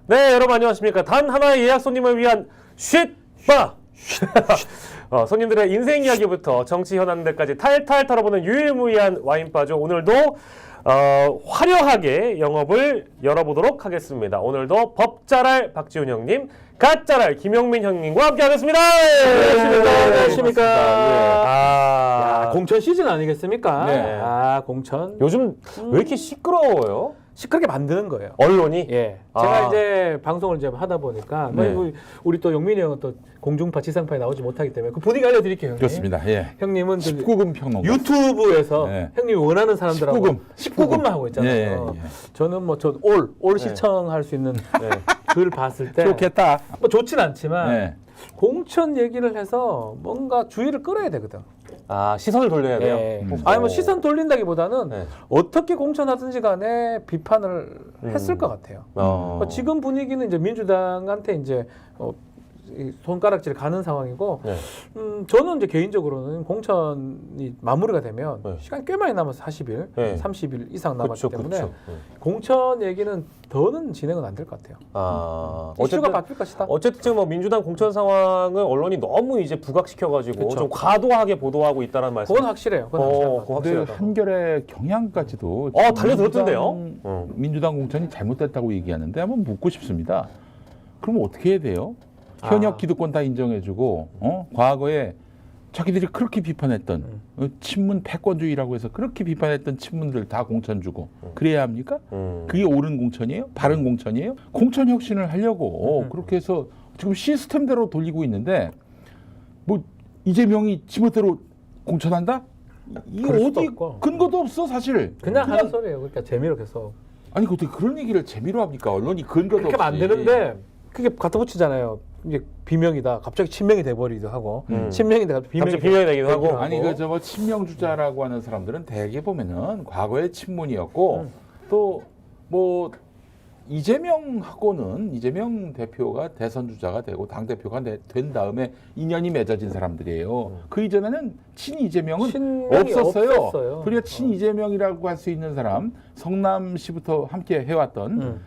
네, 여러분 안녕하십니까. 단 하나의 예약 손님을 위한 쉿바! 손님들의 인생 이야기부터 정치 현안들까지 탈탈 털어보는 유일무이한 와인바죠. 오늘도 화려하게 영업을 열어보도록 하겠습니다. 오늘도 법잘알 박지훈 형님, 갓잘알 김용민 형님과 함께하겠습니다. 안녕하십니까. 아, 공천 시즌 아니겠습니까? 네. 공천. 요즘 왜 이렇게 시끄러워요? 시끄럽게 만드는 거예요. 언론이? 예. 제가 이제 방송을 좀 하다 보니까 네. 우리 또 용민이 형은 또 공중파 지상파에 나오지 못하기 때문에 그 분위기 알려드릴게요. 형님. 그렇습니다. 예. 형님은 19금 평론가. 유튜브에서 네. 형님이 원하는 사람들하고 19금만 하고 있잖아요. 예, 예. 저는 뭐 올 네. 시청할 수 있는 글 봤을 때 좋겠다. 뭐 좋진 않지만 네. 공천 얘기를 해서 뭔가 주의를 끌어야 되거든. 시선을 돌려야 돼요? 예. 아니 뭐 시선 돌린다기보다는 네. 어떻게 공천하든지 간에 비판을 했을 것 같아요. 지금 분위기는 이제 민주당한테 이제 이 손가락질 가는 상황이고, 네. 저는 이제 개인적으로는 공천이 마무리가 되면 네. 시간 꽤 많이 남아서 40일, 네. 30일 이상 남았기 그쵸, 때문에 그쵸. 공천 얘기는 더는 진행은 안 될 것 같아요. 이슈가 바뀔 것이다. 어쨌든 지금 뭐 민주당 공천 상황을 언론이 너무 이제 부각시켜가지고 그쵸. 좀 과도하게 보도하고 있다는 말씀. 그건 확실해요. 그건 확실하다. 그거 근데 확실하다. 한결의 경향까지도 달려들었던데요? 민주당 공천이 잘못됐다고 얘기하는데 한번 묻고 싶습니다. 그럼 어떻게 해야 돼요? 현역 기득권 다 인정해주고 과거에 자기들이 그렇게 비판했던 친문 패권주의라고 해서 그렇게 비판했던 친문들 다 공천 주고 그래야 합니까? 그게 옳은 공천이에요? 바른 공천이에요? 공천 혁신을 하려고 그렇게 해서 지금 시스템대로 돌리고 있는데 뭐 이재명이 지멋대로 공천한다? 이거 그럴 수도 어디 없고. 근거도 없어 사실. 그냥 하는 소리예요. 그러니까 재미로 계속. 아니 어떻게 그런 얘기를 재미로 합니까? 언론이 근거도 그렇게 없이. 만드는데 그게 갖다 붙이잖아요. 이제 비명이다. 갑자기 친명이 돼버리기도 하고, 친명인데 갑자기 갑자기 비명이 되기도 하고. 아니 그 저 뭐 친명주자라고 하는 사람들은 대개 보면은 과거에 친문이었고 또 뭐 이재명 대표가 대선 주자가 되고 당 대표가 된 다음에 인연이 맺어진 사람들이에요. 그 이전에는 친 이재명은 친명이 없었어요. 그리고 친 이재명이라고 할 수 있는 사람 성남시부터 함께 해왔던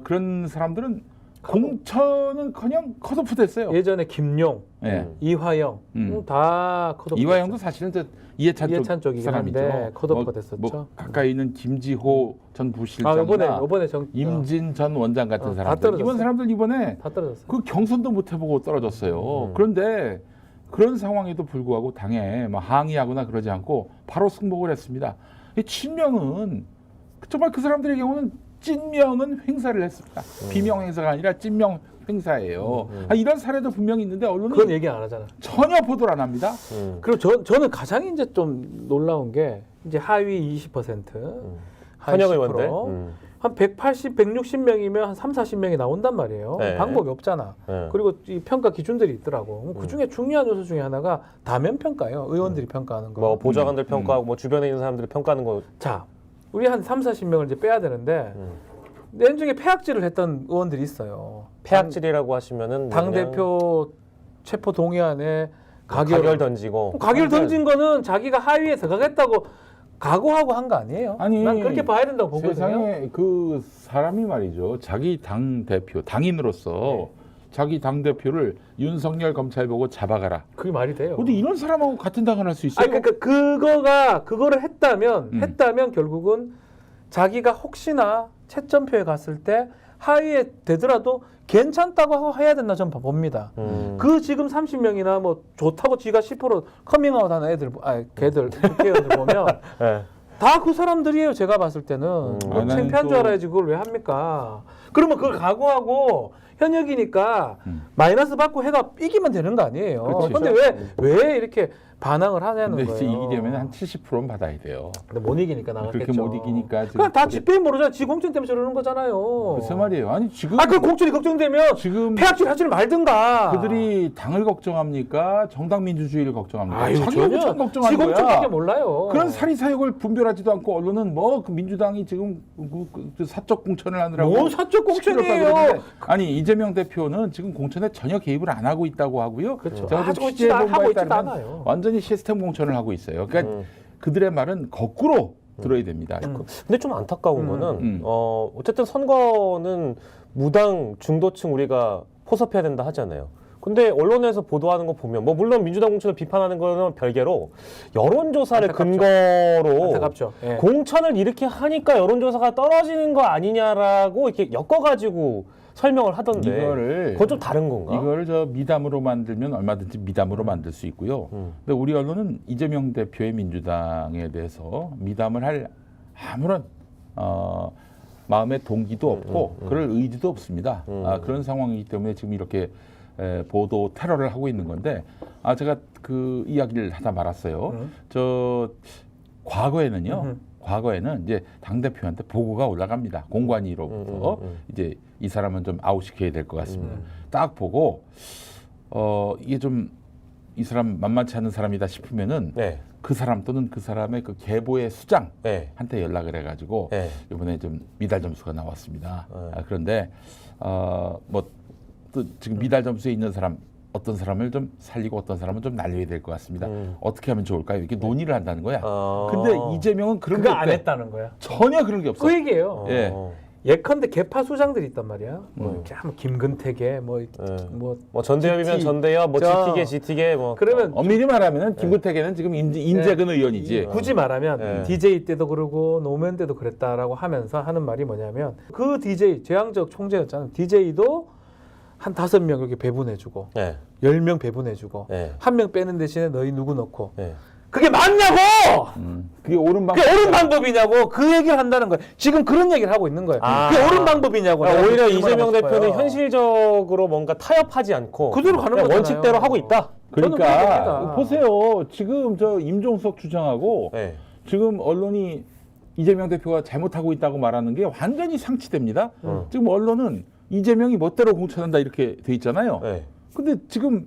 그런 사람들은 공천은커녕 컷오프 됐어요. 예전에 김용, 예. 이화영 다 컷오프. 이화영도 사실은 저 이해찬 쪽 쪽이긴 한데 사람이죠. 컷오프가 됐었죠. 뭐 가까이 있는 김지호 전 부실장이나 이번에 임진 전 원장 같은 다 사람들 떨어졌어요. 이번 사람들 이번에 다 떨어졌어요. 그 경선도 못 해보고 떨어졌어요. 그런데 그런 상황에도 불구하고 당에 막 항의하거나 그러지 않고 바로 승복을 했습니다. 이 친명은 정말 그 사람들의 경우는 찐명은 횡사를 했습니다. 비명 행사가 아니라 찐명 행사예요. 이런 사례도 분명히 있는데 언론은 그건 얘기 안 하잖아. 전혀 보도를 안 합니다. 그리고 저는 가장 이제 좀 놀라운 게 이제 하위 20%, 하위 현역 10%, 의원들. 한 180, 160명이면 한 3, 40명이 나온단 말이에요. 네. 방법이 없잖아. 네. 그리고 이 평가 기준들이 있더라고. 그 중에 중요한 요소 중에 하나가 다면 평가예요. 의원들이 평가하는 거. 뭐 보좌관들 평가하고 뭐 주변에 있는 사람들이 평가하는 거. 자, 우리 한 3, 40명을 이제 빼야 되는데 내 중에 폐악질을 했던 의원들이 있어요. 폐악질이라고 하시면은 당 그냥 대표 체포 동의안에 가결 던지고. 가결 던진 거는 자기가 하위에 들어가겠다고 각오하고 한 거 아니에요? 아니, 난 그렇게 봐야 된다고 보거든요. 세상에 그 사람이 말이죠. 자기 당 대표, 당인으로서 자기 당 대표를 윤석열 검찰 보고 잡아가라. 그게 말이 돼요. 근데 이런 사람하고 같은 당을 할 수 있어요? 아니 그러니까 그거를 했다면 결국은 자기가 혹시나 채점표에 갔을 때 하위에 되더라도 괜찮다고 하고 해야 된다 저는 봅니다. 그 지금 30명이나 뭐 좋다고 지가 10% 커밍아웃하는 걔들 국회의원들 보면 네. 다 그 사람들이에요. 제가 봤을 때는 뭐 창피한 줄 알아야지 그걸 왜 합니까? 그러면 그걸 각오하고 현역이니까 마이너스 받고 해가 이기면 되는 거 아니에요. 그렇지. 근데 왜 이렇게 반항을 하냐는 근데 거예요. 이제 이기려면 한 70%는 받아야 돼요. 근데 못 이기니까 나갔겠죠. 그렇게 못 이기니까 지금 그냥 다 집회 모르잖아. 지 공천 때문에 저러는 거잖아요. 글쎄 말이에요. 아니 지금 그 공천이 걱정되면 지금 폐악질 하지 말든가. 그들이 당을 걱정합니까? 정당 민주주의를 걱정합니까? 아유, 자기 전혀 공천 걱정하는 지 공천밖에 거야. 몰라요. 그런 사리사욕을 분별하지도 않고 언론은 뭐 그 민주당이 지금 그 사적 공천을 하느라고 뭔 사적 공천이에요? 시끄럽다고 그러는데 아니 이재명 대표는 지금 공천에 전혀 개입을 안 하고 있다고 하고요. 그렇죠. 제가 좀 하고 취재해 본 하고 바에 있지도 따르면 않아요. 완전히 시스템 공천을 하고 있어요. 그러니까 그들의 말은 거꾸로 들어야 됩니다. 근데 좀 안타까운 거는 어쨌든 선거는 무당 중도층 우리가 포섭해야 된다 하잖아요. 근데 언론에서 보도하는 거 보면 뭐 물론 민주당 공천을 비판하는 거는 별개로 여론조사를 안타깝죠. 근거로 안타깝죠. 예. 공천을 이렇게 하니까 여론조사가 떨어지는 거 아니냐라고 이렇게 엮어가지고 설명을 하던데 이거를 그건 좀 다른 건가? 이거를 저 미담으로 만들면 얼마든지 미담으로 만들 수 있고요. 근데 우리 언론은 이재명 대표의 민주당에 대해서 미담을 할 아무런 마음의 동기도 없고 그럴 의지도 없습니다. 그런 상황이기 때문에 지금 이렇게 보도 테러를 하고 있는 건데 제가 그 이야기를 하다 말았어요. 저 과거에는요. 과거에는 이제 당 대표한테 보고가 올라갑니다. 공관위로부터 이제 이 사람은 좀 아웃시켜야 될 것 같습니다. 딱 보고 이게 좀 이 사람 만만치 않은 사람이다 싶으면은 네. 그 사람 또는 그 사람의 그 계보의 수장한테 네. 연락을 해가지고 네. 이번에 좀 미달 점수가 나왔습니다. 네. 그런데 뭐 또 지금 미달 점수에 있는 사람 어떤 사람을 좀 살리고 어떤 사람은 좀 날려야 될 것 같습니다. 어떻게 하면 좋을까요? 이렇게 논의를 한다는 거야. 근데 이재명은 그런 게 그거 안 없대. 했다는 거야. 전혀 그런 게 없어. 그 얘기예요. 예. 예컨대 개파 수장들이 있단 말이야. 뭐 이렇게 하면 김근태계 뭐 전대협이면 GT. 전대협, 뭐 저- GT계 뭐 그러면 엄밀히 말하면 김구태계는 지금 인재근 의원이지. 굳이 말하면 네. DJ 때도 그러고 노무현 때도 그랬다라고 하면서 하는 말이 뭐냐면 그 DJ 재앙적 총재였잖아요. DJ도 한 5명 이렇게 배분해주고 네. 10명 배분해주고 네. 1명 빼는 대신에 너희 누구 넣고 네. 그게 맞냐고! 그게 옳은 방법. 그게 옳은 방법이냐고 그 얘기를 한다는 거예요. 지금 그런 얘기를 하고 있는 거예요. 그게 옳은 방법이냐고. 내가 오히려 그렇게 이재명 말하고 싶어요. 대표는 현실적으로 뭔가 타협하지 않고 그대로 가는 그냥 거잖아요. 원칙대로 하고 있다. 저는 그렇게 그러니까 봅니다. 보세요. 지금 저 임종석 주장하고 네. 지금 언론이 이재명 대표가 잘못하고 있다고 말하는 게 완전히 상치됩니다. 지금 언론은 이재명이 멋대로 공천한다 이렇게 돼 있잖아요. 네. 근데 지금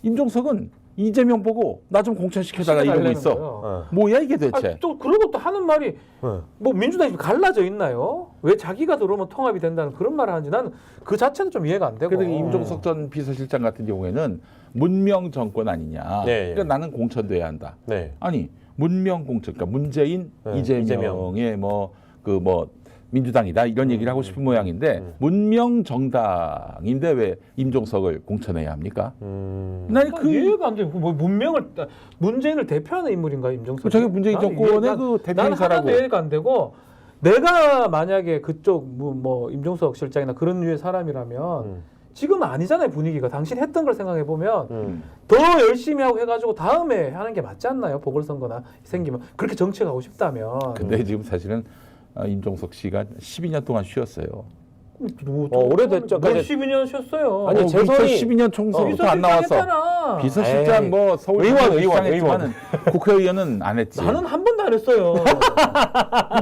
임종석은 이재명 보고 나 좀 공천시켜달라 이러고 시켜달라는 있어. 거예요. 뭐야 이게 도대체? 아니, 또 그러고 또 하는 말이 네. 뭐 민주당이 갈라져 있나요? 왜 자기가 들어오면 통합이 된다는 그런 말을 하는지 나는 그 자체도 좀 이해가 안 되고. 그래서 임종석 전 비서실장 같은 경우에는 문명 정권 아니냐. 네. 그러니까 나는 공천돼야 한다. 네. 아니 문명 공천, 그러니까 문재인, 네, 이재명의 뭐 민주당이다 이런 얘기를 하고 싶은 모양인데 문명 정당인데 왜 임종석을 공천해야 합니까? 난 그 이해가 안 돼. 뭐 문재인을 대표하는 인물인가 임종석? 저게 문재인 정권의 그 대표이사라고. 나는 이해가 안 되고 내가 만약에 그쪽 뭐 임종석 실장이나 그런 류의 사람이라면 지금 아니잖아요 분위기가. 당신 했던 걸 생각해 보면 더 열심히 하고 해가지고 다음에 하는 게 맞지 않나요? 보궐선거나 생기면 그렇게 정치하고 싶다면. 근데 지금 사실은 임종석 씨가 12년 동안 쉬었어요. 오래됐죠. 뭘 그러니까 12년 쉬었어요. 아니, 재선이- 12년 총선부터 안 나왔어. 했잖아. 비서실장 에이. 뭐 서울 의원. 국회의원은 안 했지. 나는 한 번도 안 했어요.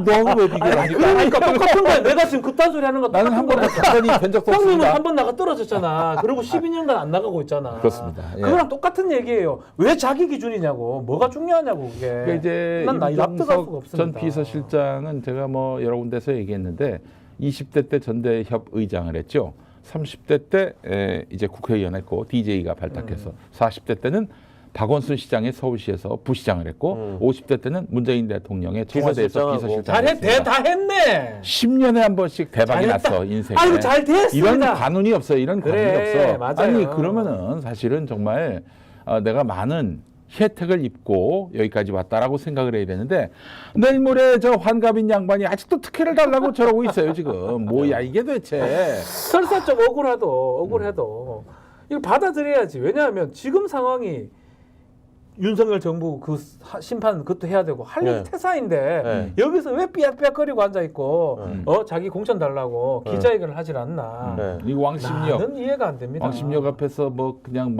너는 왜 비교를 하니까? 그러니까 똑같은 거야. 내가 지금 그딴 소리 하는 거 나는 한 번도 똑같은 당선이 된 적도 거야. 형님은 없습니다. 한 번 나가 떨어졌잖아. 그리고 12년간 안 나가고 있잖아. 그렇습니다. 예. 그거랑 똑같은 얘기예요. 왜 자기 기준이냐고. 뭐가 중요하냐고 그게. 그러니까 이제 난 납득할 수가 임종석 없습니다. 전 비서실장은 제가 뭐 여러 군데서 얘기했는데 20대 때 전대협 의장을 했죠. 30대 때 이제 국회의원 했고 DJ가 발탁해서 40대 때는 박원순 시장의 서울시에서 부시장을 했고 50대 때는 문재인 대통령의 청와대에서 비서실장하고. 비서실장을 했습니다. 다 했네. 10년에 한 번씩 대박이 잘했다. 났어 인생에. 아이고 잘 됐습니다. 이런 관운이 없어요. 이런 관운이 그래, 없어. 맞아요. 아니 그러면은 사실은 정말 내가 많은 혜택을 입고 여기까지 왔다라고 생각을 해야 되는데 내일 모레 저 환갑인 양반이 아직도 특혜를 달라고 저러고 있어요 지금. 뭐야 이게 도대체. 설사 좀 억울해도 이거 받아들여야지. 왜냐하면 지금 상황이 윤석열 정부 그 심판 그것도 해야 되고 할 일이 네. 태사인데 네. 여기서 왜 삐약삐약거리고 앉아 있고 자기 공천 달라고 기자회견을 하질 않나. 네. 이 왕십역. 나는 이해가 안 됩니다. 왕십역 앞에서 뭐 그냥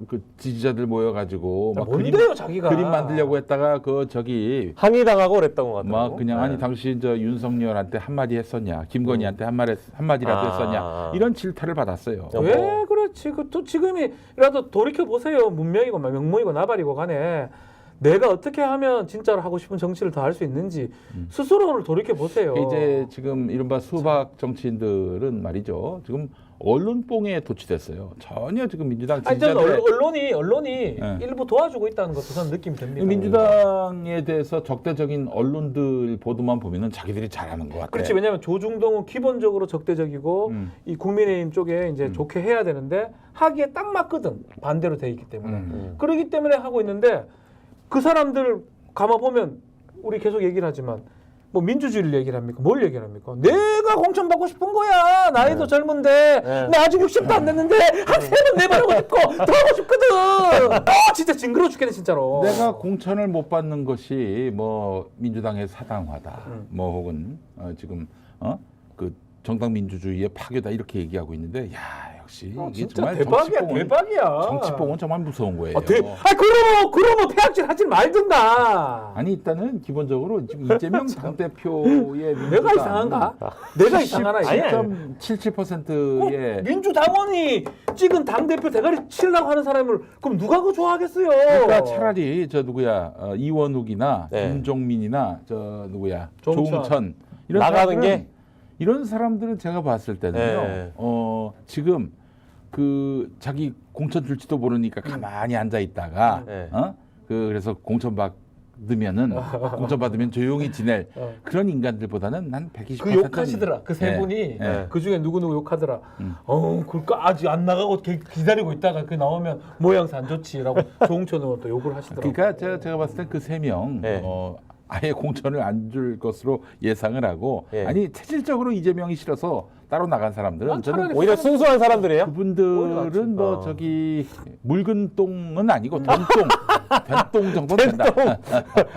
그 지지자들 모여가지고 막 뭔데요 자기가 그림 만들려고 했다가 그 저기 항의당하고 그랬던 것 같아요. 막 그냥 아니 당신 저 윤석열한테 한마디 했었냐 김건희한테 한마디라도 했었냐 이런 질타를 받았어요. 왜 그렇지? 또 지금이라도 돌이켜 보세요. 문명이고 명문이고 나발이고 간에 내가 어떻게 하면 진짜로 하고 싶은 정치를 더 할 수 있는지 스스로를 돌이켜 보세요. 이제 지금 이른바 수박 정치인들은 말이죠. 지금 언론뽕에 도취됐어요. 전혀 지금 민주당 아니 저는 지지자들 언론이 네. 일부 도와주고 있다는 것도 저는 느낌이 듭니다. 민주당에 대해서 적대적인 언론들 보도만 보면은 자기들이 잘하는 것 같아. 그렇지. 왜냐하면 조중동은 기본적으로 적대적이고 이 국민의힘 쪽에 이제 좋게 해야 되는데 하기에 딱 맞거든. 반대로 돼 있기 때문에. 그렇기 때문에 하고 있는데 그 사람들 감아 보면 우리 계속 얘기를 하지만 뭐 민주주의를 얘기를 합니까? 뭘 얘기를 합니까? 내가 공천 받고 싶은 거야. 나이도 젊은데 나 아직 60도 안 됐는데 한 3번 4번 하고 싶고 더 하고 싶거든. 진짜 징그러워 죽겠네 진짜로. 내가 공천을 못 받는 것이 뭐 민주당의 사당화다. 뭐 혹은 지금 그 정당 민주주의의 파괴다 이렇게 얘기하고 있는데 야 역시 이게 진짜 정말 대박이야. 대박이야. 정치뽕은 정말 무서운 거예요. 그러면 폐악질 하지 말든가. 아니 일단은 기본적으로 지금 이재명 당대표의 내가 이상한가? 내가 이상하나? 10.77%의 민주당원이 찍은 당대표 대가리 치려고 하는 사람을 그럼 누가 그거 좋아하겠어요? 그러니까 차라리 저 누구야 이원욱이나 네. 김종민이나 저 누구야 조응천. 조응천 이런 나가는 사람들은 게? 이런 사람들은 제가 봤을 때는요. 네. 지금 그 자기 공천 줄지도 모르니까 가만히 앉아 있다가 네. 그래서 공천 받으면 조용히 지낼 그런 인간들보다는 한 120%. 그 욕하시더라. 그 세 네. 분이 네. 그 중에 누구 욕하더라. 그러니까 아직 안 나가고 기다리고 있다가 그 나오면 모양새 안 좋지라고 조홍천은 또 욕을 하시더라고. 그러니까 제가 봤을 땐 그 세 명 네. 아예 공천을 안 줄 것으로 예상을 하고 예. 아니 체질적으로 이재명이 싫어서 따로 나간 사람들은 저는 오히려 순수한 사람들이에요? 그분들은 뭐 저기 묽은 똥은 아니고 된똥 정도는 된다.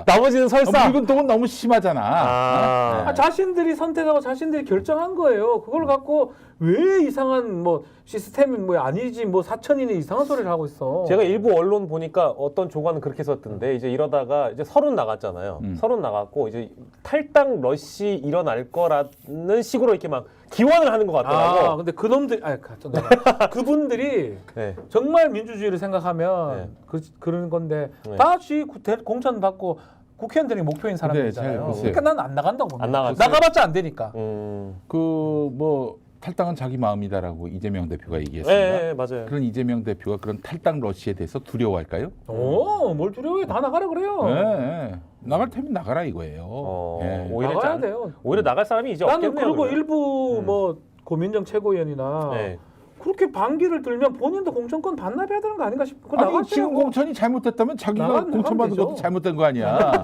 나머지는 설사. 묽은 똥은 너무 심하잖아. 자신들이 선택하고 자신들이 결정한 거예요. 그걸 갖고 왜 이상한 뭐 시스템이 뭐 아니지 뭐 사천이네 이상한 소리를 하고 있어. 제가 일부 언론 보니까 어떤 조간은 그렇게 썼던데 이제 이러다가 이제 서른 나갔잖아요. 서른 나갔고 이제 탈당 러시 일어날 거라는 식으로 이렇게 막 기원을 하는 것 같더라고. 근데 그놈들 그분들이 네. 정말 민주주의를 생각하면 네. 그런 건데 네. 다시 공천 받고 국회의원 되는 게 목표인 잘 사람들이잖아요. 보세요. 그러니까 난 안 나간다고 봅니다. 안 나가죠. 나가봤자 안 되니까. 그 뭐 탈당은 자기 마음이다라고 이재명 대표가 얘기했습니다. 네, 맞아요. 그런 이재명 대표가 그런 탈당 러시에 대해서 두려워할까요? 뭘 두려워해? 다 나가라 그래요. 네. 나갈 테면 나가라 이거예요. 네. 오히려 나가야 돼요. 오히려 나갈 사람이 이제 나는 없겠네요. 그리고 그러면. 일부 뭐 고민정 최고위원이나 네. 그렇게 반기를 들면 본인도 공천권 반납해야 되는 거 아닌가 싶고 아니 지금 공천이 잘못됐다면 자기가 공천 받은 것도 되죠. 잘못된 거 아니야.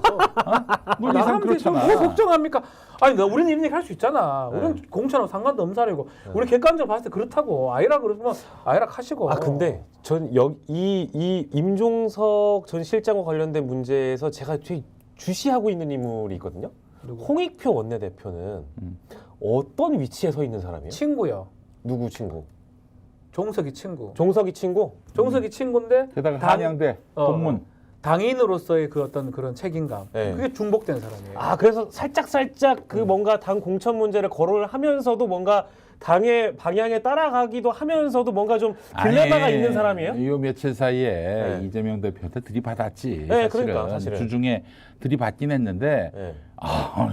논리상 나가면 되죠. 그렇잖아. 뭐 걱정합니까? 아니 우리는 이런 얘기 할 수 있잖아. 우리는 공천하고 상관도 없는 사람이고 우리 객관적으로 봤을 때 그렇다고 아이라 그러면 아이라 하시고. 근데 전 이 임종석 전 실장과 관련된 문제에서 제가 되게 주시하고 있는 인물이 있거든요. 홍익표 원내대표는 어떤 위치에 서 있는 사람이에요? 친구요. 누구 친구? 종석이 친구. 종석이 친구? 종석이 친구인데 게다가 당- 한양대 동문. 당인으로서의 그 어떤 그런 책임감. 네. 그게 중복된 사람이에요. 그래서 살짝 그 뭔가 당 공천 문제를 거론을 하면서도 뭔가 당의 방향에 따라가기도 하면서도 뭔가 좀 딜레마가 있는 사람이에요? 요 며칠 사이에 네. 이재명 대표한테 들이받았지. 네, 사실은. 그러니까, 사실은. 주중에 들이받긴 했는데 네.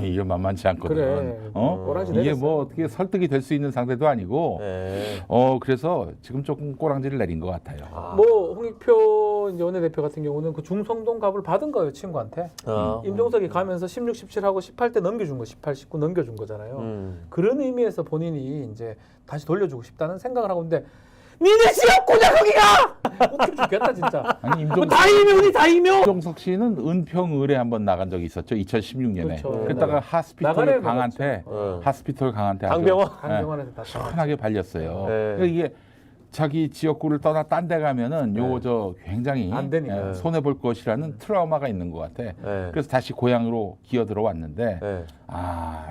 이게 만만치 않거든. 그래. 꼬라지 이게 내렸어요. 뭐 어떻게 설득이 될 수 있는 상대도 아니고. 네. 그래서 지금 조금 꼬랑지를 내린 것 같아요. 뭐 홍익표 이제 원내대표 같은 경우는 그 중성동 갑을 받은 거예요 친구한테. 임종석이 가면서 16, 17하고 18때 넘겨준 거, 18, 19 넘겨준 거잖아요. 그런 의미에서 본인이 이제 다시 돌려주고 싶다는 생각을 하고 있는데 니네 지역구냐 거기가! 웃겨 죽겠다 진짜. 아니 다이묘니 다이묘! 임종석 씨는 은평을에 한번 나간 적이 있었죠. 2016년에. 그렇죠. 그랬다가 나가래 하스피털 강한테 아주 강병원? 강병원에서 다 시원하게 발렸어요. 네. 그러니까 이게 자기 지역구를 떠나 딴 데 가면은 저 굉장히 안 되니까. 손해 볼 것이라는 트라우마가 있는 것 같아. 네. 그래서 다시 고향으로 기어 들어왔는데 네.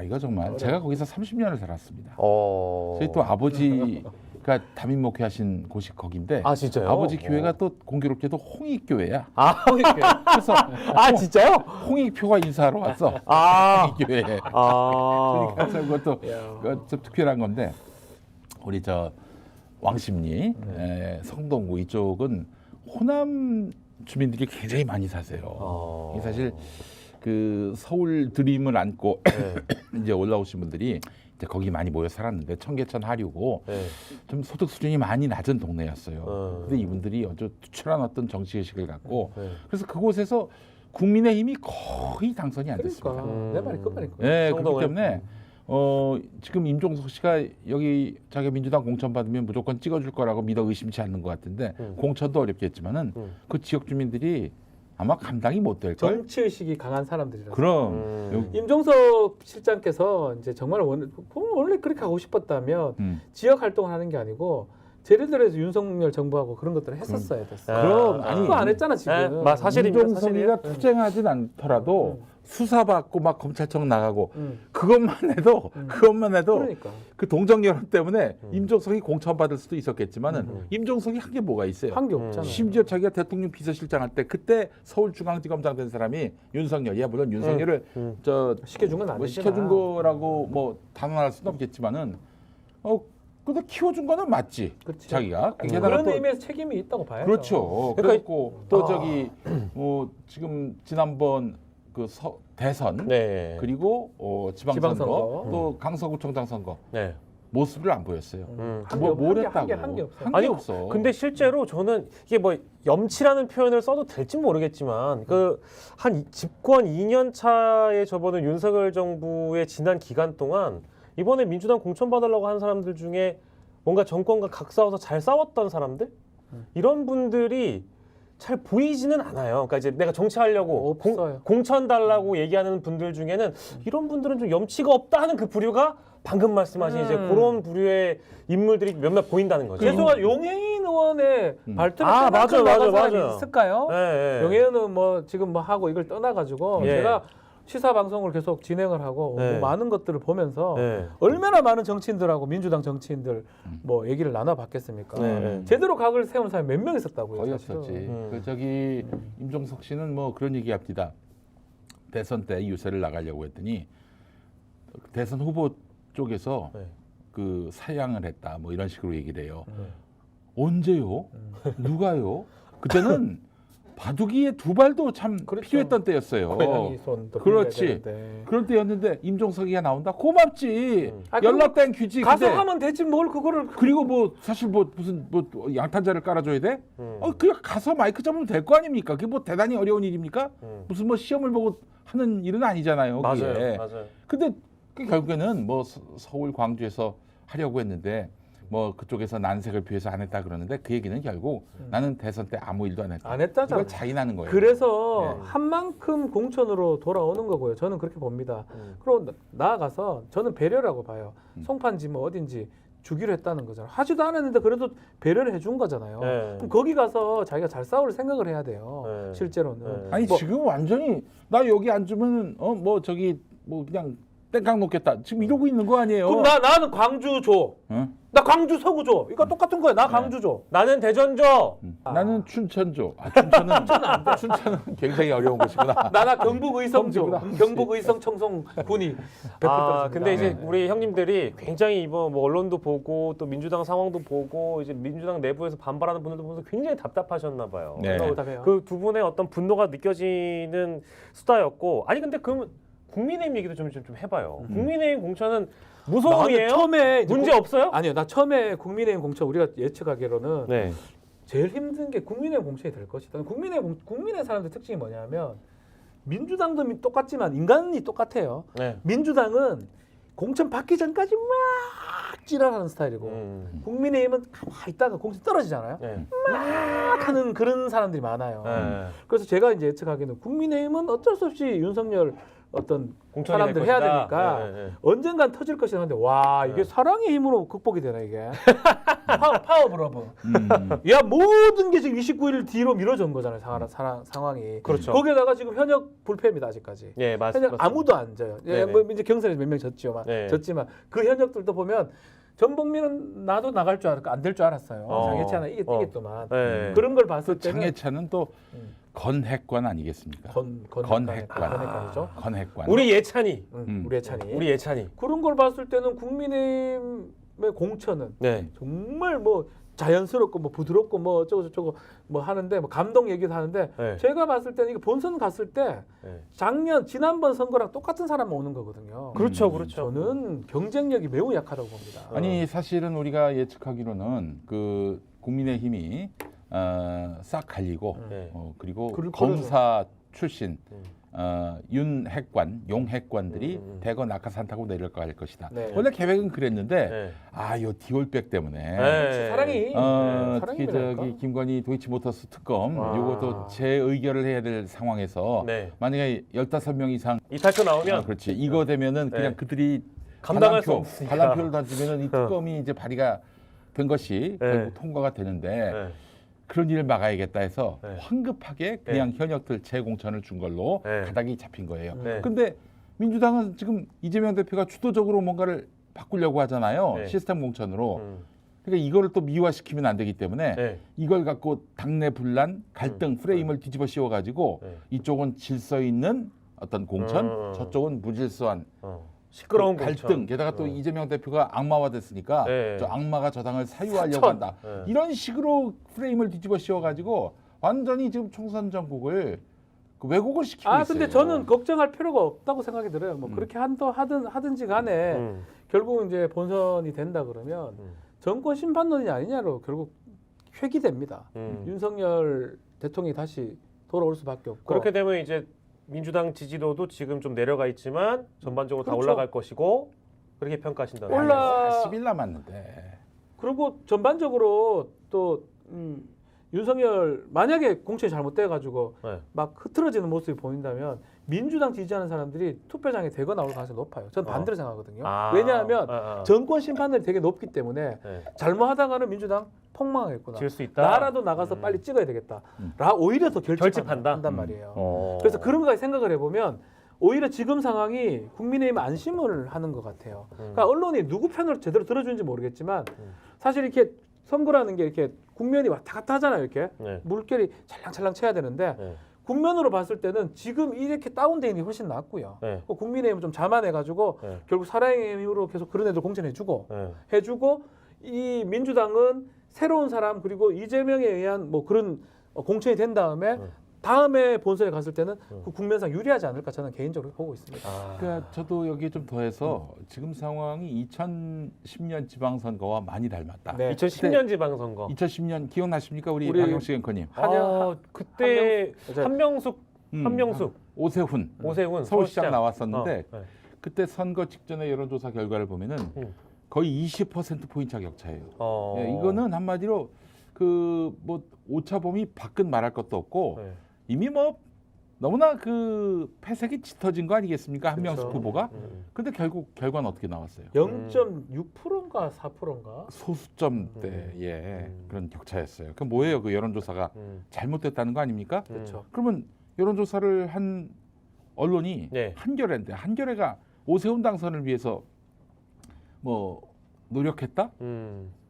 이거 정말 제가 거기서 30년을 살았습니다. 어. 저희 또 아버지가 담임 목회하신 곳이 거긴데 진짜요? 아버지 교회가 또 공교롭게도 홍익교회야. 홍익표. 그래서 진짜요? 홍익표가 인사하러 왔어. 홍익교회에. 그러니까 그것도 좀 특별한 건데 우리 저 왕십리, 성동구 이쪽은 호남 주민들이 굉장히 많이 사세요. 이게 사실 그 서울 드림을 안고 이제 올라오신 분들이 이제 거기 많이 모여 살았는데 청계천 하류고 네. 좀 소득 수준이 많이 낮은 동네였어요. 어. 근데 이분들이 아주 투철한 어떤 정치 의식을 갖고 네. 그래서 그곳에서 국민의힘이 거의 당선이 안 그러니까 됐습니다. 내 말이 그 말이고. 네, 성동을- 그렇기 때문에 지금 임종석 씨가 여기 자기 민주당 공천 받으면 무조건 찍어줄 거라고 믿어 의심치 않는 것 같은데 공천도 어렵겠지만은 그 지역 주민들이 아마 감당이 못 될 걸. 정치 의식이 강한 사람들이라서. 그럼 여기- 임종석 실장께서 이제 정말 원래 그렇게 하고 싶었다면 지역 활동을 하는 게 아니고 제대로 해서 윤석열 정부하고 그런 것들을 했었어야 됐어. 아, 그럼 아니, 그거 안 했잖아 지금. 네, 사실입니다. 임종석이가 사실이에요. 투쟁하진 않더라도 수사받고 막 검찰청 나가고 음. 그것만 해도 그러니까. 그 동정 여론 때문에 임종석이 공천 받을 수도 있었겠지만은 임종석이 한 게 뭐가 있어요? 한 게 없잖아. 심지어 자기가 대통령 비서실장 할 때 그때 서울중앙지검장 된 사람이 윤석열이야. 물론 윤석열을 저 시켜준 건 뭐 아니지만. 시켜준 거라고 뭐 단언할 수는 없겠지만은 근데 키워준 거는 맞지. 그치. 자기가 게다가 그런 또 의미에서 책임이 있다고 봐야죠. 그렇죠. 그러니까 그리고 또 저기 지금 지난번 그 대선 네. 그리고 지방선거, 지방선거. 또 강서구청장 선거 네. 모습을 안 보였어요. 뭘 했다고? 한 게 없어. 한 게 없어. 근데 실제로 저는 이게 뭐 염치라는 표현을 써도 될지 모르겠지만 그 한 집권 2년 차에 접어든 윤석열 정부의 지난 기간 동안 이번에 민주당 공천 받으려고 한 사람들 중에 뭔가 정권과 각싸워서 잘 싸웠던 사람들 이런 분들이 잘 보이지는 않아요. 그러니까 이제 내가 정치하려고 없어요. 공천 달라고 얘기하는 분들 중에는 이런 분들은 좀 염치가 없다 하는 그 부류가 방금 말씀하신 이제 그런 부류의 인물들이 몇몇 보인다는 거죠. 최소한 용해인 의원의 발톱을 아, 맞아요, 나간 맞아요, 사람이 맞아요. 있을까요? 네, 네. 용해인은 뭐 지금 뭐 하고 이걸 떠나가지고 예. 제가 시사 방송을 계속 진행을 하고 네. 뭐 많은 것들을 보면서 네. 얼마나 많은 정치인들하고 민주당 정치인들 뭐 얘기를 나눠봤겠습니까? 네. 제대로 각을 세운 사람이 몇 명 있었다고요? 거의 사실은. 없었지. 그 저기 임종석 씨는 뭐 그런 얘기합니다. 대선 때 유세를 나가려고 했더니 대선 후보 쪽에서 네. 그 사양을 했다. 뭐 이런 식으로 얘기를 해요. 언제요? 누가요? 그때는 바둑이의 두 발도 참 그렇죠. 필요했던 때였어요. 고양이 손도 그렇지. 빌려야 되는데. 그런 때였는데 임종석이가 나온다. 고맙지. 아, 연락된 규지. 가서 근데 하면 되지 뭘 그거를 그리고 뭐 사실 뭐 무슨 뭐 양탄자를 깔아줘야 돼? 그냥 가서 마이크 잡으면 될 거 아닙니까? 그게 뭐 대단히 어려운 일입니까? 무슨 뭐 시험을 보고 하는 일은 아니잖아요. 맞아요, 그게. 맞아요. 근데 그 결국에는 뭐 서울 광주에서 하려고 했는데 뭐 그쪽에서 난색을 피해서 안 했다 그러는데 그 얘기는 결국 나는 대선 때 아무 일도 안 했다. 안 했다잖아요. 이걸 자인하는 거예요. 그래서 네. 한 만큼 공천으로 돌아오는 거고요. 저는 그렇게 봅니다. 그리고 나아가서 저는 배려라고 봐요. 송파인지 뭐 어딘지 주기로 했다는 거잖아요. 하지도 않았는데 그래도 배려를 해준 거잖아요. 네. 그럼 거기 가서 자기가 잘 싸울 생각을 해야 돼요. 네. 실제로는. 네. 아니 뭐, 지금 완전히 나 여기 앉으면 뭐 저기 뭐 그냥 땡깡 놓겠다. 지금 이러고 있는 거 아니에요? 그럼 나는 광주 줘. 응? 나 광주 서구 줘. 이거 똑같은 거야. 나 광주 줘. 나는 대전죠. 나는 춘천조. 춘천은 굉장히 어려운 곳이구나. 나나 경북 의성 줘. 섬지구나. 경북 의성 청송 군이 100% 근데 이제 네. 우리 형님들이 굉장히 이번 뭐 언론도 보고 또 민주당 상황도 보고 이제 민주당 내부에서 반발하는 분들도 보면서 굉장히 답답하셨나 봐요. 네. 답답해요. 그 두 분의 어떤 분노가 느껴지는 수다였고 아니 근데 그 국민의힘 얘기도 좀 해봐요. 국민의힘 공천은 무소음이에요? 처음에 문제 없어요? 아니요. 나 처음에 국민의힘 공천 우리가 예측하기로는 네. 제일 힘든 게 국민의힘 공천이 될 것이다. 국민의 사람들 특징이 뭐냐면 민주당도 똑같지만 인간이 똑같아요. 네. 민주당은 공천 받기 전까지 막 지랄하는 스타일이고 국민의힘은 가만히 있다가 공천 떨어지잖아요. 네. 막 하는 그런 사람들이 많아요. 네. 그래서 제가 이제 예측하기는 국민의힘은 어쩔 수 없이 윤석열 어떤 공천이 사람들 될 해야 것이다. 되니까 네, 네. 언젠간 터질 것이라 하는데 와 이게 네. 사랑의 힘으로 극복이 되나 이게 파워 브러브 음. 야 모든 게 지금 29일 뒤로 미뤄진 거잖아요 상황이 그렇죠. 거기에다가 지금 현역 불패입니다 아직까지 예, 현역 맞습니다. 아무도 안 져요 예, 네네. 뭐 이제 경선에서 몇 명 졌지만 네. 그 현역들도 보면 전복민은 나도 나갈 줄 알았고 안 될 줄 알았어요 장혜찬은 이겼더만 네. 그런 걸 봤을 때는 장해찬은 또 건핵관 아니겠습니까? 건핵관이죠 건핵관. 우리 예찬이. 우리 예찬이 우리 예찬이. 그런 걸 봤을 때는 국민의힘의 공천은 네. 정말 뭐 자연스럽고 뭐 부드럽고 뭐 어쩌고 저쩌고 뭐 하는데 뭐 감동 얘기도 하는데 네. 제가 봤을 때는 이게 본선 갔을 때 네. 지난번 선거랑 똑같은 사람만 오는 거거든요. 그렇죠, 그렇죠. 저는 경쟁력이 매우 약하다고 봅니다. 아니 사실은 우리가 예측하기로는 그 국민의힘이 싹 갈리고 네. 그리고 그럴 검사 출신 윤핵관, 용핵관들이 대거 낙하산 타고 내려갈 것이다. 네. 원래 계획은 그랬는데 네. 요 디올백 때문에 네. 사랑이 특히 사랑이랄까? 저기 김건희 도이치모터스 특검 와. 요것도 재의결을 해야 될 상황에서 네. 만약에 15명 이상 이탈표 나오면 그렇지 이거 되면은 그냥 네. 그들이 감당할 수 없으니까. 반란표를 던지면은 이 특검이 이제 발의가 된 것이 네. 결국 통과가 되는데 네. 그런 일을 막아야겠다 해서 네. 황급하게 그냥 현역들 재공천을 준 걸로 네. 가닥이 잡힌 거예요. 네. 근데 민주당은 지금 이재명 대표가 주도적으로 뭔가를 바꾸려고 하잖아요. 네. 시스템 공천으로. 그러니까 이거를 또 미화시키면 안 되기 때문에 네. 이걸 갖고 당내 분란, 갈등, 프레임을 뒤집어 씌워가지고 네. 이쪽은 질서 있는 어떤 공천, 저쪽은 무질서한 시끄러운 그 갈등, 공천. 게다가 또 이재명 대표가 악마화됐으니까 네. 저 악마가 저 당을 사유하려고 사천. 한다. 네. 이런 식으로 프레임을 뒤집어 씌워가지고 완전히 지금 총선 전국을 그 왜곡을 시키고 있어요. 근데 저는 걱정할 필요가 없다고 생각이 들어요. 뭐 그렇게 하든지 간에 결국 이제 본선이 된다 그러면 정권 심판론이 아니냐로 결국 회귀됩니다. 윤석열 대통령이 다시 돌아올 수밖에 없고 그렇게 되면 이제 민주당 지지도도 지금 좀 내려가 있지만 전반적으로 다 그렇죠. 올라갈 것이고 그렇게 평가하신다는 올라- 40일 남았는데. 그리고 전반적으로 또 윤석열 만약에 공천이 잘못돼 가지고 네. 막 흐트러지는 모습이 보인다면 민주당 지지하는 사람들이 투표장에 대거 나올 가능성이 높아요. 저는 반대로 생각하거든요. 왜냐하면 정권 심판들이 되게 높기 때문에 네. 잘못하다가는 민주당 폭망하겠구나. 질 수 있다. 나라도 나가서 빨리 찍어야 되겠다. 오히려 더 결집한다? 한단 말이에요. 어. 그래서 그런 거까지 생각을 해보면 오히려 지금 상황이 국민의힘 안심을 하는 것 같아요. 그러니까 언론이 누구 편을 제대로 들어주는지 모르겠지만 사실 이렇게 선거라는 게 이렇게 국면이 왔다 갔다 하잖아요. 이렇게 네. 물결이 찰랑찰랑 쳐야 되는데 네. 국면으로 봤을 때는 지금 이렇게 다운돼 있는 게 훨씬 낫고요. 네. 국민의힘은 좀 자만해가지고 네. 결국 사랑의 힘으로 계속 그런 애들 공천해주고 네. 해주고 이 민주당은 새로운 사람 그리고 이재명에 의한 뭐 그런 공천이 된 다음에 다음에 본선에 갔을 때는 그 국면상 유리하지 않을까 저는 개인적으로 보고 있습니다. 그러니까 저도 여기에 좀 더해서 지금 상황이 2010년 지방선거와 많이 닮았다. 네. 2010년 지방선거. 2010년 기억나십니까 우리 우리 박영식 앵커님? 그때 한명숙. 한명숙, 오세훈, 오세훈 서울시장 나왔었는데 네. 그때 선거 직전의 여론조사 결과를 보면은 거의 20%포인트 격차예요. 예, 이거는 한마디로 그 뭐 오차범위 밖은 말할 것도 없고 네. 이미 뭐 너무나 그 패색이 짙어진 거 아니겠습니까? 한명숙 그렇죠. 후보가. 근데 결국 결과는 어떻게 나왔어요? 0.6%인가 4%인가? 소수점대 예 그런 격차였어요. 그 뭐예요? 그 여론조사가 잘못됐다는 거 아닙니까? 그렇죠. 그러면 여론조사를 한 언론이 네. 한겨레인데 한겨레가 오세훈 당선을 위해서 뭐 노력했다?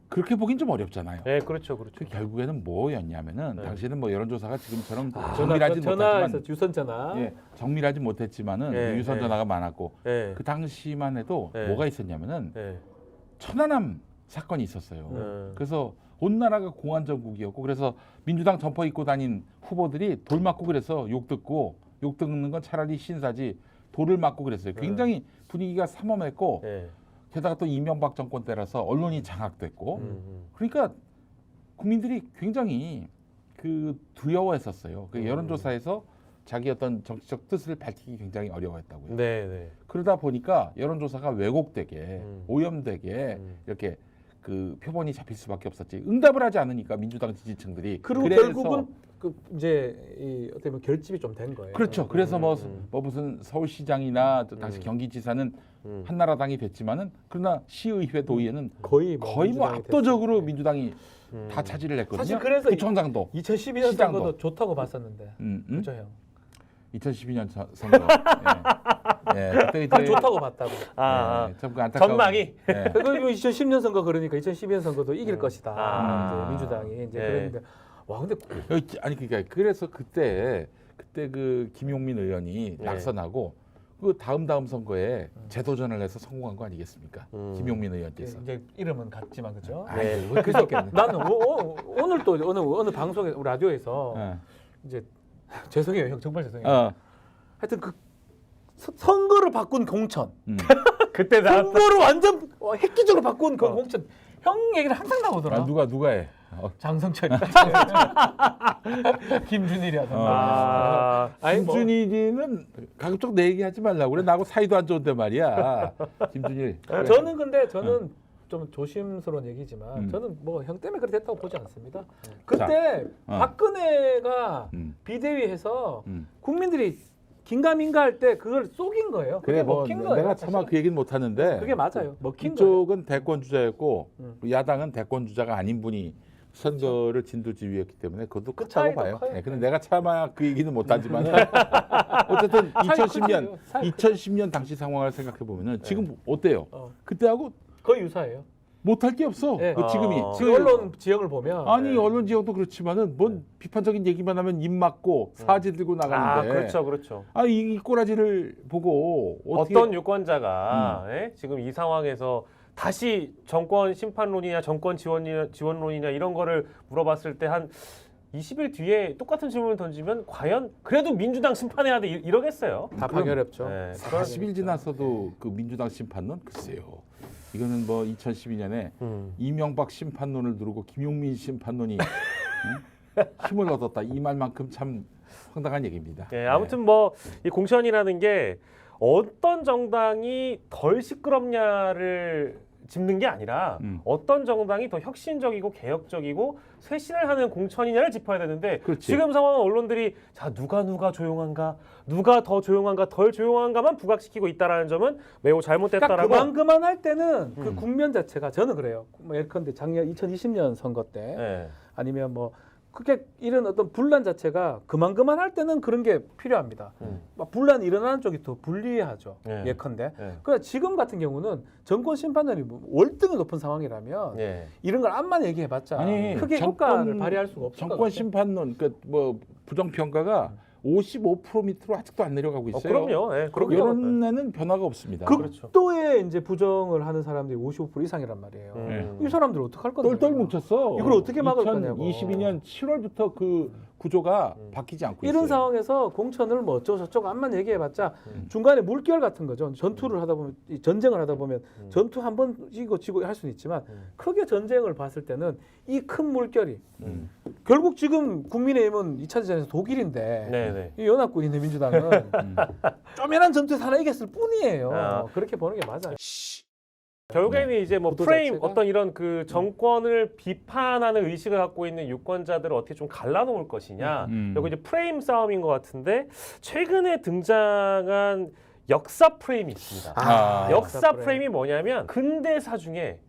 그렇게 보긴 좀 어렵잖아요. 네, 그렇죠, 그렇죠. 그 결국에는 뭐였냐면은 네. 당시에는 뭐 여론조사가 지금처럼 정밀하지 전화에서 못하지만 유선 전화. 예, 정밀하지 못했지만은 네, 유선 네. 전화가 많았고 네. 그 당시만 해도 네. 뭐가 있었냐면은 네. 천안함 사건이 있었어요. 그래서 온 나라가 공안 정국이었고 그래서 민주당 점퍼 입고 다닌 후보들이 돌 맞고 그래서 욕 듣는 건 차라리 신사지 돌을 맞고 그랬어요. 굉장히 분위기가 삼엄했고 네. 게다가 또 이명박 정권 때라서 언론이 장악됐고 그러니까 국민들이 굉장히 그 두려워했었어요. 그 여론조사에서 자기 어떤 정치적 뜻을 밝히기 굉장히 어려워했다고요. 네, 네. 그러다 보니까 여론조사가 왜곡되게 오염되게 이렇게 그 표본이 잡힐 수밖에 없었지. 응답을 하지 않으니까 민주당 지지층들이 그리고 그래서 결국은 그 이제 이 어떻게 보면 결집이 좀 된 거예요. 그렇죠. 그래서 뭐 무슨 서울시장이나 또 당시 경기지사는 한나라당이 됐지만은 그러나 시의회 도의회는 거의 뭐 민주당이 압도적으로 됐어요. 민주당이 다 차지를 했거든요. 사실 그래서 구청장도 2012년 시장도. 선거도 좋다고 봤었는데. 그렇죠, 형. 2012년 선거. 예. 그때 이제 좋다고 봤다고. 좀 그 안타까운 전망이. 예. 그거 2010년 선거 그러니까 2012년 선거도 이길 것이다. 이제 민주당이 이제 네. 그러는데 와 근데 아니 그러니까 그래서 그때 그 김용민 의원이 네. 낙선하고 그 다음 선거에 재도전을 해서 성공한 거 아니겠습니까? 김용민 의원께서. 이제 이름은 같지만 그죠? 네. 그래서 나는 오늘 또 어느 방송에 라디오에서 이제 죄송해요 형 정말 죄송해요. 하여튼 그 선거를 바꾼 공천 그때 나 선거를 완전 획기적으로 바꾼 그 공천 형 얘기를 항상 나오더라. 누가 해? 장성철이 김준일이라든가. 아니, 뭐. 김준일이는 가급적 내 얘기하지 말라고 그래. 나하고 사이도 안 좋은데 말이야. 김준일. 그래. 저는 좀 조심스러운 얘기지만 저는 뭐 형 때문에 그렇게 됐다고 보지 않습니다. 그때 박근혜가 비대위해서 국민들이 긴가민가 할 때 그걸 속인 거예요. 그래 뭐 먹힌 거예요. 내가 차마 그 얘기는 못 하는데 그게 맞아요. 먹힌 거예요. 이쪽은 대권 주자였고 야당은 대권 주자가 아닌 분이 선거를 진두지휘했기 때문에 그것도 그 크다고 차이도 봐요. 커요. 네, 근데 내가 차마 그 얘기는 못 하지만 어쨌든 2010년 당시 상황을 생각해 보면은 지금 어때요? 그때하고 거의 유사해요. 못할 게 없어. 네. 그 지금이. 지금 언론 지형을 보면 아니 언론 지역도 그렇지만은 뭔 비판적인 얘기만 하면 입 막고 사지 들고 나가는데. 그렇죠. 이 꼬라지를 보고 어떤 유권자가 지금 이 상황에서 다시 정권 심판론이냐 정권 지원론이냐 이런 거를 물어봤을 때 한 20일 뒤에 똑같은 질문을 던지면 과연 그래도 민주당 심판해야 돼 이러겠어요. 답하기 어렵죠. 네. 40일 지났어도 그 민주당 심판론 글쎄요. 이거는 뭐 2012년에 이명박 심판론을 두르고 김용민 심판론이 힘을 얻었다. 이 말만큼 참 황당한 얘기입니다. 네, 아무튼 뭐 이 공천이라는 게 어떤 정당이 덜 시끄럽냐를 짚는 게 아니라 어떤 정당이 더 혁신적이고 개혁적이고 쇄신을 하는 공천이냐를 짚어야 되는데 그렇지. 지금 상황은 언론들이 자 누가 조용한가 누가 더 조용한가 덜 조용한가만 부각시키고 있다라는 점은 매우 잘못됐다라고. 그러니까 그만 할 때는 그 국면 자체가 저는 그래요. 뭐 예컨대 작년 2020년 선거 때 네. 아니면 뭐 그게 이런 어떤 분란 자체가 그만 할 때는 그런 게 필요합니다. 막 분란이 일어나는 쪽이 더 불리하죠. 네. 예컨대. 네. 그러니까 지금 같은 경우는 정권 심판론이 월등히 높은 상황이라면 네. 이런 걸 암만 얘기해봤자 아니, 크게 효과를 발휘할 수가 없을 것 정권 같아요. 심판론 그 뭐 부정 평가가 55% 밑으로 아직도 안 내려가고 있어요. 그럼요. 네, 그럼요. 이런 애는 변화가 없습니다. 극도의 이제 부정을 하는 사람들이 55% 이상이란 말이에요. 이 사람들 어떻게 할 건데? 똘똘 뭉쳤어. 이걸 어떻게 막을 거냐고. 2022년 7월부터 그 구조가 바뀌지 않고 있어요. 이런 상황에서 공천을 뭐 어쩌고 저쩌고 암만 얘기해봤자 중간에 물결 같은 거죠. 전투를 하다 보면 전쟁을 하다 보면 전투 한 번 지고 할 수는 있지만 크게 전쟁을 봤을 때는 이 큰 물결이 결국 지금 국민의힘은 2차 대전에서 독일인데 네네. 이 연합군인데 민주당은 쪼매난 전투에서 하나 이겼을 뿐이에요. 그렇게 보는 게 맞아요. 결국에는 이제 뭐 구도 프레임 자체가? 어떤 이런 그 정권을 비판하는 의식을 갖고 있는 유권자들을 어떻게 좀 갈라놓을 것이냐. 그리고 이제 프레임 싸움인 것 같은데 최근에 등장한 역사 프레임이 있습니다. 역사 프레임이 뭐냐면 근대사 중에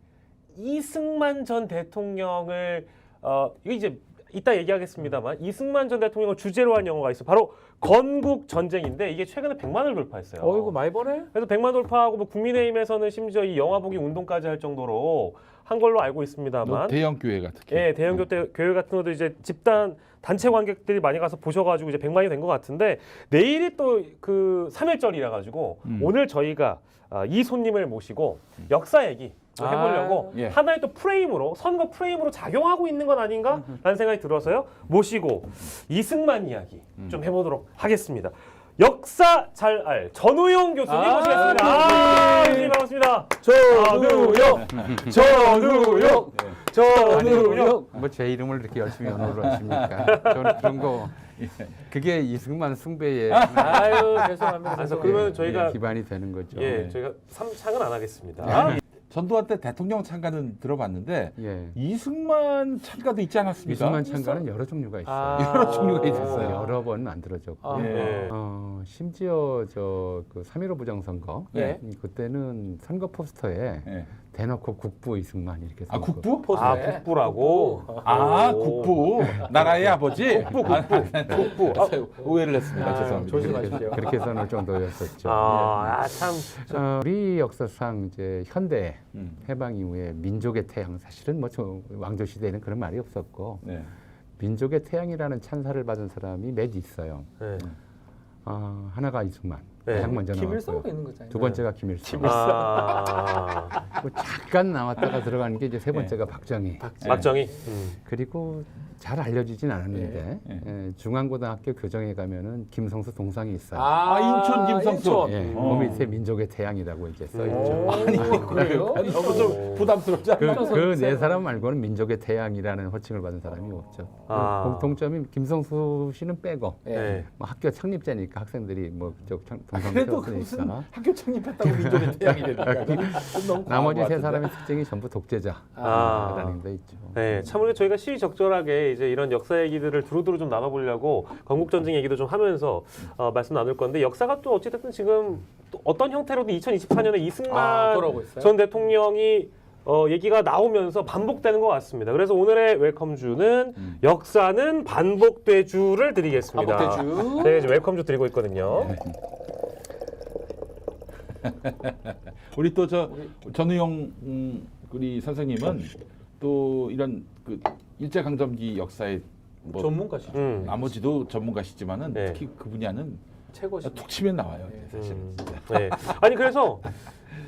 이승만 전 대통령을 이거 이제 이따 얘기하겠습니다만 이승만 전 대통령을 주제로 한 영화가 있어. 바로 건국 전쟁인데 이게 최근에 100만을 돌파했어요. 어이구 많이 버네. 그래서 100만 돌파하고 뭐 국민의힘에서는 심지어 이 영화 보기 운동까지 할 정도로 한 걸로 알고 있습니다만. 대형 교회가 특히. 예, 대형 교회 같은 것도 이제 집단 단체 관객들이 많이 가서 보셔가지고 이제 100만이 된 것 같은데 내일이 또 그 3.1절이라 가지고 오늘 저희가 이 손님을 모시고 역사 얘기 또 해보려고 예. 하나의 또 프레임으로 선거 프레임으로 작용하고 있는 건 아닌가라는 생각이 들어서요 모시고 이승만 이야기 좀 해보도록 하겠습니다. 역사 잘 알 전우용 교수님 모시겠습니다. 교수님 반갑습니다. 전우용. 뭐 제 이름을 이렇게 열심히 연호를 하십니까? 저는 그런 거 그게 이승만 숭배의 아유 죄송합니다. 그래서 그러면 저희가 기반이 되는 거죠. 예, 저희가 3창은 안 하겠습니다. 전두환 때 대통령 찬가는 들어봤는데 예. 이승만 찬가도 있지 않았습니까? 이승만 찬가는 여러 종류가 있어요. 여러 종류가 있었어요. 여러 번 만들어졌고 예. 심지어 그 3.15 부정선거 예. 그때는 선거 포스터에 예. 대놓고 국부 이승만 이렇게 아 써놓고 국부? 국부라고. 국부. 나라의 아버지. 국부. 오해를 했습니다. 죄송합니다. 조심하십시오. 그렇게 써놓을 정도였었죠. 참. 우리 역사상 이제 현대 해방 이후에 민족의 태양 사실은 뭐 왕조 시대에는 그런 말이 없었고 네. 민족의 태양이라는 찬사를 받은 사람이 몇 있어요. 네. 하나가 이승만, 네. 가장 먼저 김일성도 나왔고요. 있는 거잖아요. 두 번째가 김일성. 아, 뭐 잠깐 나왔다가 들어가는 게 이제 세 번째가 박정희. 박정희. 그리고 잘 알려지진 않았는데 예. 중앙고등학교 교정에 가면은 김성수 동상이 있어요. 인천 김성수. 예, 어. 그 밑에 민족의 태양이라고 이제 써 있죠. 그래요? 너무 좀 부담스럽지 않나요? 그 네 사람 말고는 민족의 태양이라는 호칭을 받은 사람이 없죠. 아. 공통점이 김성수 씨는 빼고 네. 뭐 학교 창립자니까 학생들이 뭐 그쪽 동상 그래도 그 무슨 세웠으니까 학교 창립했다고 민족의 태양이 되니까 너무 나머지 과한 세 것 사람의 특징이 전부 독재자라는 아. 데 있죠. 네, 참으로 저희가 시적절하게 이제 이런 역사 얘기들을 두루두루 좀 나눠보려고 건국전쟁 얘기도 좀 하면서 말씀 나눌 건데 역사가 또 어찌됐든 지금 또 어떤 형태로든 2024년에 이승만 돌아오고 있어요? 전 대통령이 얘기가 나오면서 반복되는 것 같습니다. 그래서 오늘의 웰컴주는 역사는 반복되주를 드리겠습니다. 반복되주. 네, 이제 웰컴주 드리고 있거든요. 우리 또 저 전우영 우리 선생님은 또 이런 그 일제강점기 역사의 뭐 전문가시죠. 나머지도 전문가시지만은 네. 특히 그 분야는 최고시죠. 툭 치면 나와요. 사실. 네. 아니 그래서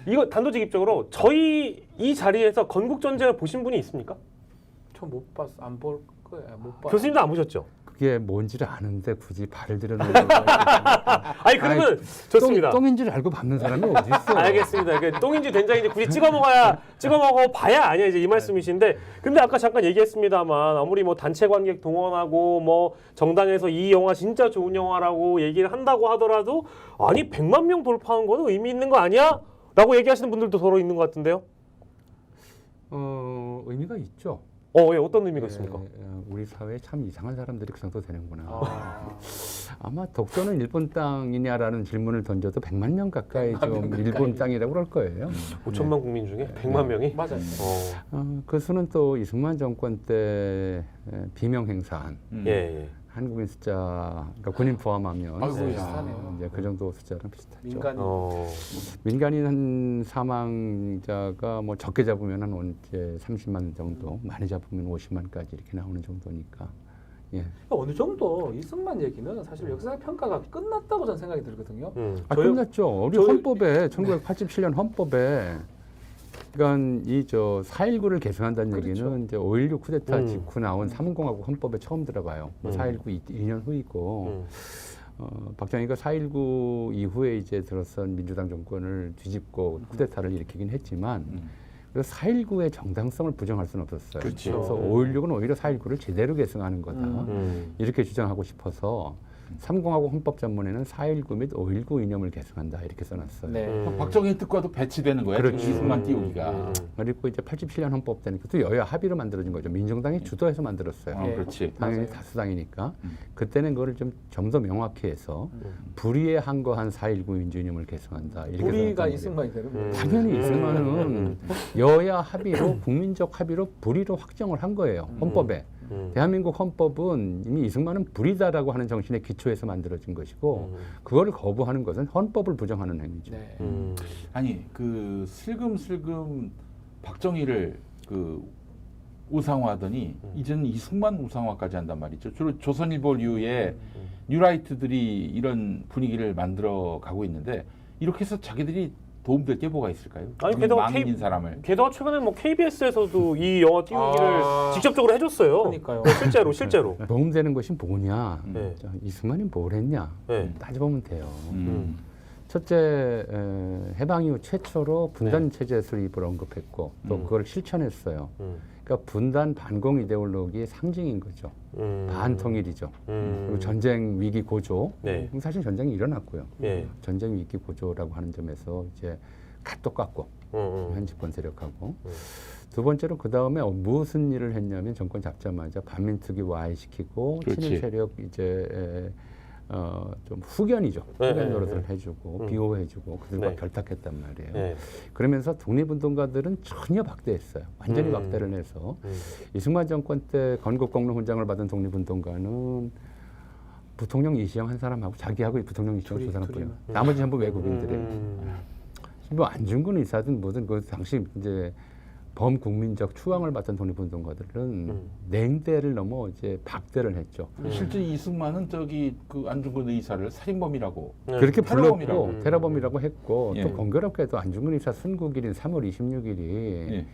이거 단도직입적으로 저희 이 자리에서 건국전쟁을 보신 분이 있습니까? 저 못 봤어. 안 볼 거야. 못 봐. 교수님도 안 보셨죠? 그게 뭔지를 아는데 굳이 발을 들여놓는 거야. 아니 그러면 좋습니다. 똥인 줄 알고 밟는 사람이 어디 있어? 알겠습니다. 그 똥인지 된장인지 굳이 찍어 먹어 봐야 아니야 이제 이 말씀이신데 근데 아까 잠깐 얘기했습니다만 아무리 뭐 단체 관객 동원하고 뭐 정당에서 이 영화 진짜 좋은 영화라고 얘기를 한다고 하더라도 아니 100만 명 돌파한 거는 의미 있는 거 아니야? 라고 얘기하시는 분들도 더러 있는 것 같은데요. 의미가 있죠. 예, 어떤 의미가 있습니까? 우리 사회에 참 이상한 사람들이 그 정도 되는구나. 아. 아마 독도는 일본 땅이냐라는 질문을 던져도 100만 명 가까이 100만 좀 명 가까이. 일본 땅이라고 그럴 거예요. 5천만 국민 중에 100만 명이? 맞아요. 그 수는 또 이승만 정권 때 비명 행사한 예. 한국인 숫자, 그러니까 군인 포함하면 아이고, 비슷하네요. 이제 그 정도 숫자랑 비슷하죠. 민간인. 민간인 한 사망자가 뭐 적게 잡으면 한 이제 30만 정도, 많이 잡으면 50만까지 이렇게 나오는 정도니까. 예. 어느 정도 이승만 얘기는 사실 역사 평가가 끝났다고 저는 생각이 들거든요. 끝났죠. 우리 저희- 헌법에 1987년 헌법에 그러니까 이 4.19를 개정한다는 그렇죠. 얘기는 이제 5.16 쿠데타 음. 직후 나온 삼공화국 헌법에 처음 들어가요. 4.19 2년 후이고 박정희가 4.19 이후에 이제 들어선 민주당 정권을 뒤집고 쿠데타를 일으키긴 했지만 그래서 4.19의 정당성을 부정할 수는 없었어요. 그렇죠. 그래서 5.16은 오히려 4.19를 제대로 개정하는 거다. 음. 이렇게 주장하고 싶어서 삼공화국 헌법 전문에는 4.19 및 5.19 이념을 개정한다 이렇게 써놨어요. 네. 박정희 뜻과도 배치되는 거예요. 그렇죠. 이승만 띄우기가. 그리고 이제 87년 헌법 때는 그것도 여야 합의로 만들어진 거죠. 민정당이 주도해서 만들었어요. 네. 그렇지. 당연히 맞아요. 다수당이니까 그때는 그거를 좀 더 명확히 해서 불의에 항거한 4.19 민주이념을 개정한다. 이렇게 우리가 써놨단 이승만이 되는 거예요. 당연히 이승만은 여야 합의로 국민적 합의로 불의로 확정을 한 거예요. 헌법에. 대한민국 헌법은 이미 이승만은 불의다라고 하는 정신에 기초해서 만들어진 것이고 그거를 거부하는 것은 헌법을 부정하는 행위죠. 네. 아니 그 슬금슬금 박정희를 그 우상화하더니 이제는 이승만 우상화까지 한단 말이죠. 주로 조선일보류의 뉴라이트들이 이런 분위기를 만들어 가고 있는데 이렇게 해서 자기들이 도움될 게 뭐가 있을까요? 아니, 게다가 망인인 사람을. 게다가 최근에 뭐 KBS에서도 이 영화 띄우기를 직접적으로 해줬어요. 그러니까요. 실제로. 도움되는 것이 뭐냐? 네. 이승만이 뭘 했냐? 네. 따져보면 돼요. 음. 첫째, 해방 이후 최초로 분단 체제 수립을 언급했고 또 그걸 실천했어요. 그러니까 분단 반공 이데올로기의 상징인 거죠. 반통일이죠. 그리고 전쟁 위기 고조. 네. 그럼 사실 전쟁이 일어났고요. 예. 전쟁 위기 고조라고 하는 점에서 이제 갓도 깎고 현집권 세력하고 두 번째로 그 다음에 무슨 일을 했냐면 정권 잡자마자 반민특위 와해시키고 그렇지. 친일 세력 이제 좀 후견이죠. 네, 후견 네, 노릇을 해주고 비호해주고 그들과 네. 결탁했단 말이에요. 네. 그러면서 독립운동가들은 전혀 박대했어요. 완전히 박대를 해서 이승만 정권 때 건국공로훈장을 받은 독립운동가는 부통령 이시영 한 사람하고 자기하고 부통령 이시영 두 사람뿐이에요. 나머지 전부 외국인들이에요. 뭐 안중근 의사든 뭐든 그 당시 이제 범국민적 추앙을 받던 독립운동가들은 냉대를 넘어 이제 박대를 했죠. 실제 이승만은 저기 그 안중근 의사를 살인범이라고 그렇게 테러범이라고. 불렀고 테러범이라고 했고 예. 또 공교롭게도 안중근 의사 순국일인 3월 26일이 예.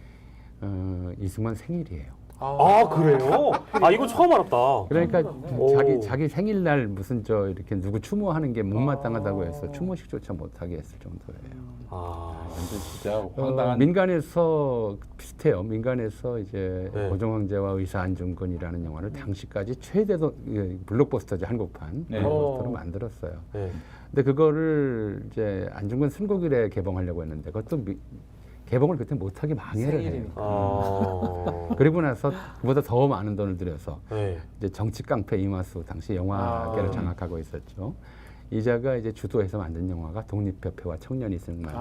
이승만 생일이에요. 아 그래요? 아 이거 처음 알았다. 그러니까 오. 자기 생일날 무슨 저 이렇게 누구 추모하는 게 못마땅하다고 해서 추모식조차 못하게 했을 정도예요. 아, 완전 진짜 황당한 민간에서 비슷해요. 민간에서 이제 네. 고종황제와 의사 안중근이라는 영화를 당시까지 최대도 블록버스터죠, 한국판 네. 블록버스터로 만들었어요. 네. 근데 그거를 이제 안중근 순국일에 개봉하려고 했는데 그것도 개봉을 그때 못하게 망해를 해요. 아, 그리고 나서 그보다 더 많은 돈을 들여서 네. 이제 정치 깡패 이마수 당시 영화계를 장악하고 있었죠. 이자가 이제 주도해서 만든 영화가 독립협회와 청년 이승만.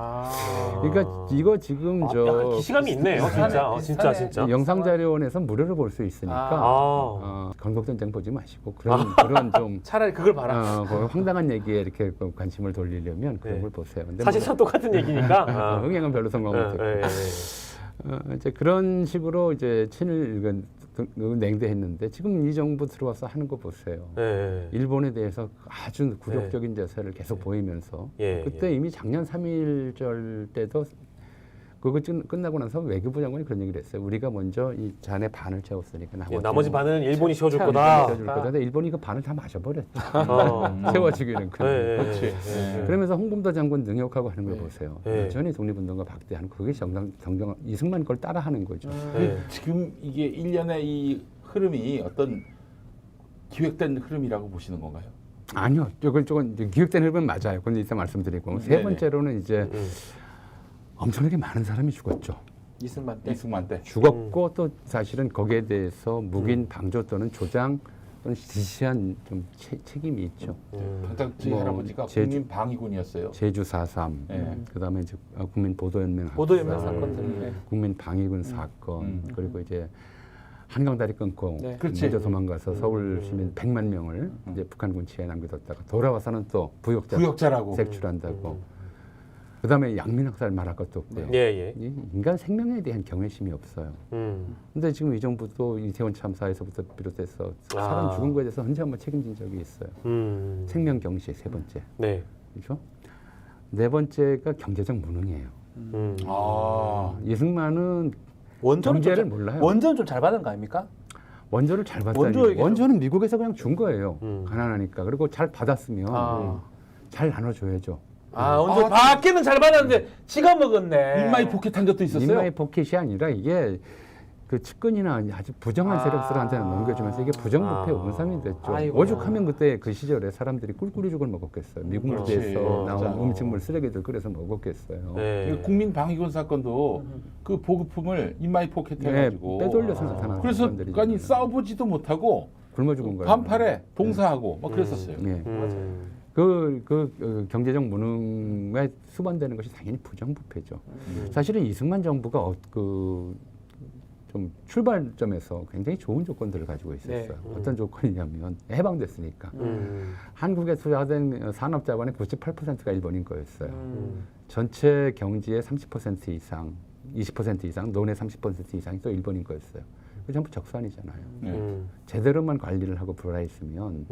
그러니까 이거 지금 저 약간 기시감이 있네요, 진짜. 진짜, 진짜. 영상자료원에서 무료로 볼 수 있으니까 아. 건국전쟁 보지 마시고 그런 좀 차라리 그걸 봐라. 그 황당한 얘기에 이렇게 관심을 돌리려면 그런 네. 걸 보세요. 근데 사실상 똑같은 얘기니까. 아. 흥행은 별로 성공 네, 못했고. 네, 이제 그런 식으로 이제 친일 냉대했는데 지금 이 정부 들어와서 하는 거 보세요. 네. 일본에 대해서 아주 굴욕적인 제세를 계속 보이면서 예, 그때 이미 작년 3.1절 때도 그거 끝나고 나서 외교부 장관이 그런 얘기를 했어요. 우리가 먼저 이 잔에 반을 채웠으니까 나머지 반은 일본이 채워줄 채워줄 거다. 거다. 근데 일본이 그 반을 다 마셔버렸죠. 어. 채워주기는 그래. 그렇지. 네. 그러면서 홍범도 장군 능욕하고 하는 걸 보세요. 네. 여전히 독립운동가 박대하는 그게 정당 이승만 걸 따라하는 거죠. 네. 지금 이게 일련의 이 흐름이 어떤 기획된 흐름이라고 보시는 건가요? 아니요, 저건 기획된 흐름은 맞아요. 근데 이따 말씀드리고 세 네네. 번째로는 이제 엄청나게 많은 사람이 죽었죠. 이승만 때. 이승만 때. 죽었고 또 사실은 거기에 대해서 묵인 방조 또는 조장 또는 지시한 좀 책임이 있죠. 당장 저희 뭐 할아버지가 제주- 국민 방위군이었어요. 제주 4.3, 네. 그다음에 이제 국민 보도연맹 보도연맹 학살, 사건들. 네. 국민 방위군 사건, 그리고 이제 한강다리 끊고 네. 그렇지. 먼저 도망가서 서울 시민 100만 명을 이제 북한 군치에 남겨뒀다가 돌아와서는 또 부역자라고. 색출한다고. 그다음에 양민학살 말할 것도 없고요. 예, 예. 이 인간 생명에 대한 경외심이 없어요. 근데 지금 이 정부도 이태원 참사에서부터 비롯해서 사람 죽은 거에 대해서 언제 한번 책임진 적이 있어요. 생명 경시 세 번째. 네. 그렇죠? 네 번째가 경제적 무능이에요. 아. 이승만은 원조는 경제를 좀 몰라요. 원조는 좀 잘 받은 거 아닙니까? 원조를 잘 받다니. 원조에게 원조는 미국에서 그냥 준 거예요. 가난하니까. 그리고 잘 받았으면 아. 잘 나눠줘야죠. 원조 밖에는 잘 받았는데 지가 먹었네. 인마이 포켓한 적도 있었어요. 인마의 포켓이 아니라 이게 그 측근이나 아주 부정한 세력들한테는 넘겨주면서 이게 부정부패 원삼이 됐죠. 아이고. 오죽하면 그때 그 시절에 사람들이 꿀꿀이 죽을 먹었겠어요. 미국 그렇지. 무대에서 나온 맞아. 음식물 쓰레기들 끓여서 먹었겠어요. 네. 이 국민 방위군 사건도 그 보급품을 인마이 포켓 해가지고 빼돌려서 나타나는 그래서 사건들이죠. 아니 싸워보지도 못하고 굶어 죽은 거예요. 반팔에 봉사하고 막 그랬었어요. 예. 그 경제적 무능에 수반되는 것이 당연히 부정부패죠. 사실은 이승만 정부가 좀 출발점에서 굉장히 좋은 조건들을 가지고 있었어요. 네. 어떤 조건이냐면 해방됐으니까 한국에 투자된 산업자본의 98%가 일본인 거였어요. 전체 경지의 30% 이상, 20% 이상, 논의 30% 이상이 또 일본인 거였어요. 그 전부 적산이잖아요. 제대로만 관리를 하고 불화했으면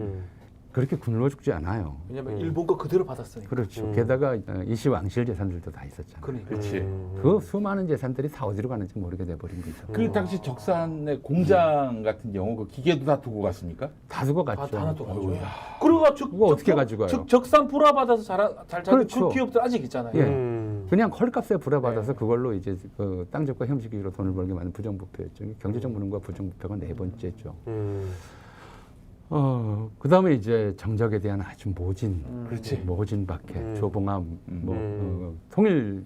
그렇게 굶어 죽지 않아요. 왜냐면 일본 거 그대로 받았으니까. 그렇죠. 게다가 이시왕실 재산들도 다 있었잖아요. 그러니까. 그렇지. 그 수많은 재산들이 다 어디로 가는지 모르게 돼버린 거죠. 그 당시 적산의 공장 같은 경우 그 기계도 다 두고 갔습니까? 다 두고 갔죠. 다 놔두고 가죠. 어이구야. 그리고 그거 어떻게 가져가요? 적산 불화 받아서 잘 그렇죠. 그 기업들 아직 있잖아요. 예. 그냥 헐값에 불화받아서 그걸로 이제 그 땅적과 형식으로 돈을 벌게 만든 부정부패였죠. 경제적 무능과 부정부패가 네 번째죠. 그다음에 이제 정적에 대한 아주 모진, 그렇지. 모진 박해, 조봉암, 통일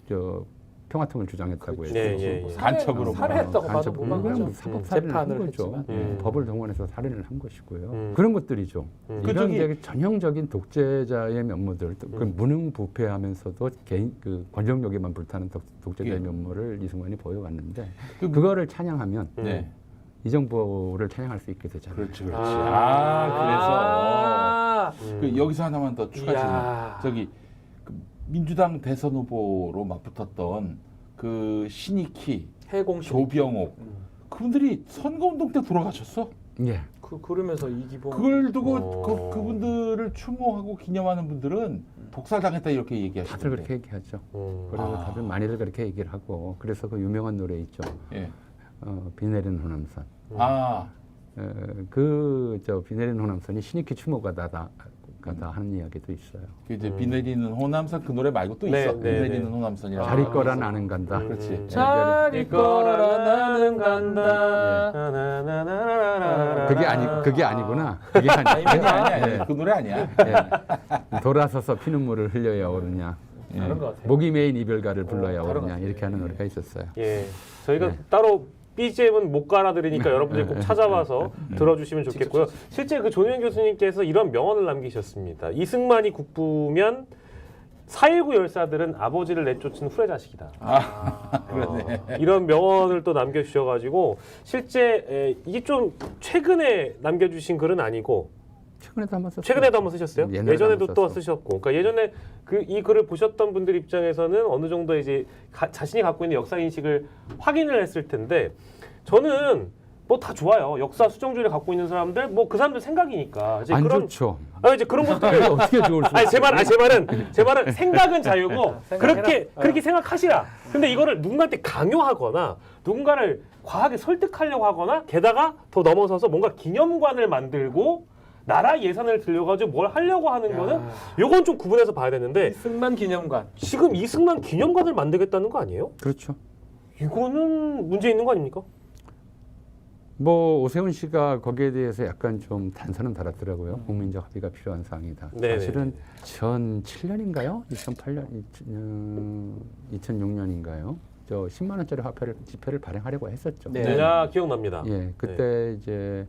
평화통을 주장했다고 해서 네, 예, 예. 간첩으로 살해했다고 봐도 간첩, 무방하죠. 사법 살인을 한 재판을 거죠. 했지만. 법을 동원해서 살인을 한 것이고요. 그런 것들이죠. 이런 저기- 이제 전형적인 독재자의 면모들, 그 무능부패하면서도 개인 그 권력욕에만 불타는 독재자의 예. 면모를 이승만이 보여왔는데 그거를 찬양하면 네. 이 정부를 찬양할 수 있게 되잖아요. 그렇지, 그렇지. 그래서 그 여기서 하나만 더 추가 질문. 이야. 저기 그 민주당 대선 후보로 막 붙었던 그 신익희, 해공식 조병옥 그분들이 선거운동 때 돌아가셨어. 예. 그러면서 이기봉 그걸 두고 그분들을 추모하고 기념하는 분들은 복살당했다 이렇게 다들 얘기하시던데. 그렇게 얘기하죠. 그리고 아. 다들 많이들 그렇게 얘기를 하고 그래서 그 유명한 노래 있죠. 예. 비 내리는 호남선. 아, 그저 비 내리는 호남선이 신익희 추모가 가다 하는 이야기도 있어요. 그 이제 비 내리는 호남선 그 노래 말고 또 네, 있어. 네, 비 네. 내리는 호남선이라고. 자리 거라 나는 간다. 그렇지. 자리 거라 나는 간다. 그게 아니구나. 그게 아니야. 예. 그 노래 아니야. 예. 돌아서서 피눈물을 흘려야 오르냐. 다른 것 같아요. 목이 메인 이별가를 불러야 다른 것 오르냐 같아요. 이렇게 하는 노래가 있었어요. 예, 저희가 네. 따로 BGM은 못 깔아드리니까 여러분들이 꼭 찾아와서 들어주시면 좋겠고요. 실제 그 조윤 교수님께서 이런 명언을 남기셨습니다. 이승만이 국부면 4.19 열사들은 아버지를 내쫓은 후레자식이다. 그러네. 이런 명언을 또 남겨주셔가지고 실제 이게 좀 최근에 남겨주신 글은 아니고 최근에도 한번 썼어요. 최근에도 한번 쓰셨어요? 옛날에도 예전에도 한번 또 썼어. 쓰셨고, 그러니까 예전에 이 글을 보셨던 분들 입장에서는 어느 정도 이제 자신이 갖고 있는 역사 인식을 확인을 했을 텐데, 저는 뭐 다 좋아요. 역사 수정주의를 갖고 있는 사람들, 뭐 그 사람들 생각이니까 이제 안 그런 좋죠. 이제 그런 것들을 어떻게 좋을 수 아니 있어요? 제 말은 생각은 자유고 생각해라. 그렇게 생각하시라. 근데 이거를 누군가한테 강요하거나 누군가를 과하게 설득하려고 하거나 게다가 더 넘어서서 뭔가 기념관을 만들고 나라 예산을 들여가지고 뭘 하려고 하는 거는 요건 좀 구분해서 봐야 되는데 이승만 기념관. 지금 이승만 기념관을 만들겠다는 거 아니에요? 그렇죠. 이거는 문제 있는 거 아닙니까? 뭐 오세훈 씨가 거기에 대해서 약간 좀 단서는 달았더라고요. 국민적 합의가 필요한 사항이다. 네네. 사실은 2007년인가요? 2008년, 2006년인가요? 저 10만 원짜리 지폐를 발행하려고 했었죠. 네. 내가 기억납니다. 예, 그때 이제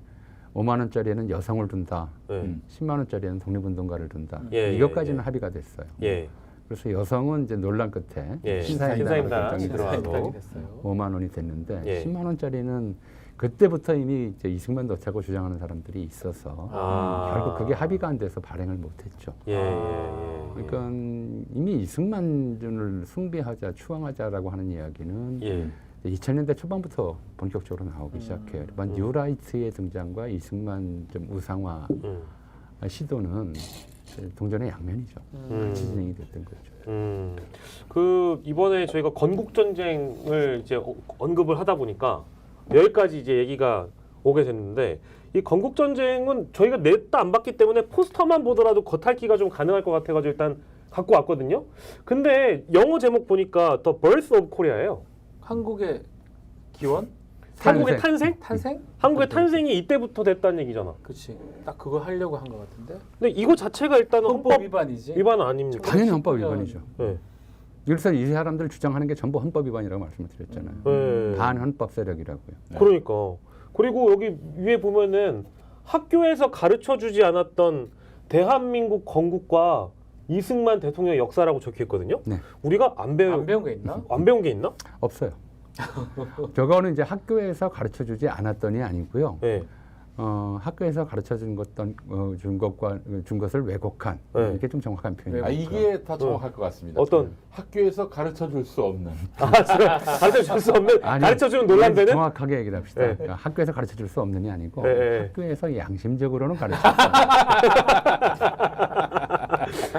5만 원짜리에는 여성을 둔다. 네. 10만 원짜리에는 독립운동가를 둔다. 예, 이것까지는 예. 합의가 됐어요. 예. 그래서 여성은 이제 논란 끝에 예. 신사임당 신사임당 결정이 들어가고. 들어가고 됐어요. 5만 원이 됐는데 예. 10만 원짜리는 그때부터 이미 이제 이승만 넣자고 주장하는 사람들이 있어서 결국 그게 합의가 안 돼서 발행을 못했죠. 예. 그러니까 이미 이승만을 숭배하자, 추앙하자라고 하는 이야기는 예. 2000년대 초반부터 본격적으로 나오기 시작해요. 일반 뉴라이트의 등장과 이승만 좀 우상화 시도는 동전의 양면이죠. 같이 진행이 됐던 거죠. 그 이번에 저희가 건국 전쟁을 이제 언급을 하다 보니까 여기까지 이제 얘기가 오게 됐는데 이 건국 전쟁은 저희가 냈다 안 봤기 때문에 포스터만 보더라도 겉핥기가 좀 가능할 것 같아가지고 일단 갖고 왔거든요. 근데 영어 제목 보니까 The Birth of Korea예요. 한국의 기원? 한국의 탄생? 탄생? 한국의 탄생이 이때부터 됐다는 얘기잖아. 그렇지. 딱 그거 하려고 한 것 같은데. 근데 이거 자체가 일단은 헌법 헌법 위반이지. 위반은 아닙니까? 당연히 헌법 위반이죠. 네. 그래서 이 사람들 주장하는 게 전부 헌법 위반이라고 말씀을 드렸잖아요. 네. 반헌법 세력이라고요. 그러니까. 그리고 여기 위에 보면은 학교에서 가르쳐주지 않았던 대한민국 건국과 이승만 대통령의 역사라고 적혀 있거든요. 네. 우리가 안 배운 게 있나? 안 배운 게 있나? 없어요. 저거는 이제 학교에서 가르쳐 주지 않았더니 아니고요. 네. 학교에서 가르쳐 준 것을 왜곡한 네. 이게 좀 정확한 표현이에요. 이게 더 정확할 것 같습니다. 어떤 학교에서 가르쳐 줄 수 없는. 가르쳐 줄 수 없는 아니, 가르쳐 주는 논란되는 정확하게 얘기를 합시다. 네. 그러니까 학교에서 가르쳐 줄 수 없는이 아니고 네. 학교에서 양심적으로는 가르쳐 줬다.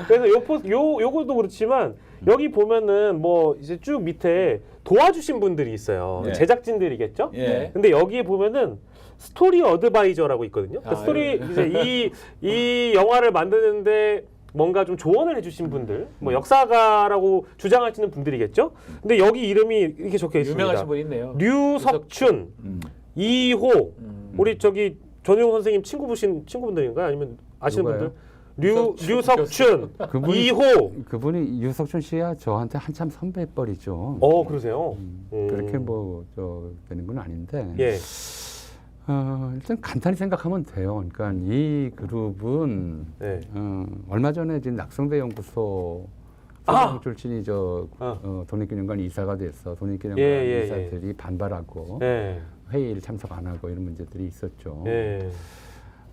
그래서 요것도 그렇지만 여기 보면은 뭐 이제 쭉 밑에 도와주신 분들이 있어요. 네. 제작진들이겠죠? 예. 근데 여기에 보면은 스토리 어드바이저라고 있거든요. 그 아, 스토리 이제 이 영화를 만드는데 뭔가 좀 조언을 해주신 분들, 뭐 역사가라고 주장하시는 분들이겠죠. 근데 여기 이름이 이렇게 적혀 있습니다. 유명하신 분 있네요. 류석춘, 이호, 음. 우리 저기 전용 선생님 친구분들인가요? 아니면 아시는 누가요? 분들? 류석춘, 그분이 유석춘 씨야 저한테 한참 선배뻘이죠. 그러세요? 그렇게 뭐 되는 건 아닌데. 예. 일단 간단히 생각하면 돼요. 그러니까 이 그룹은 네. 얼마 전에 지금 낙성대 연구소 출신이 독립기념관 이사가 돼서 독립기념관 예. 이사들이 반발하고 네. 회의를 참석 안 하고 이런 문제들이 있었죠. 네.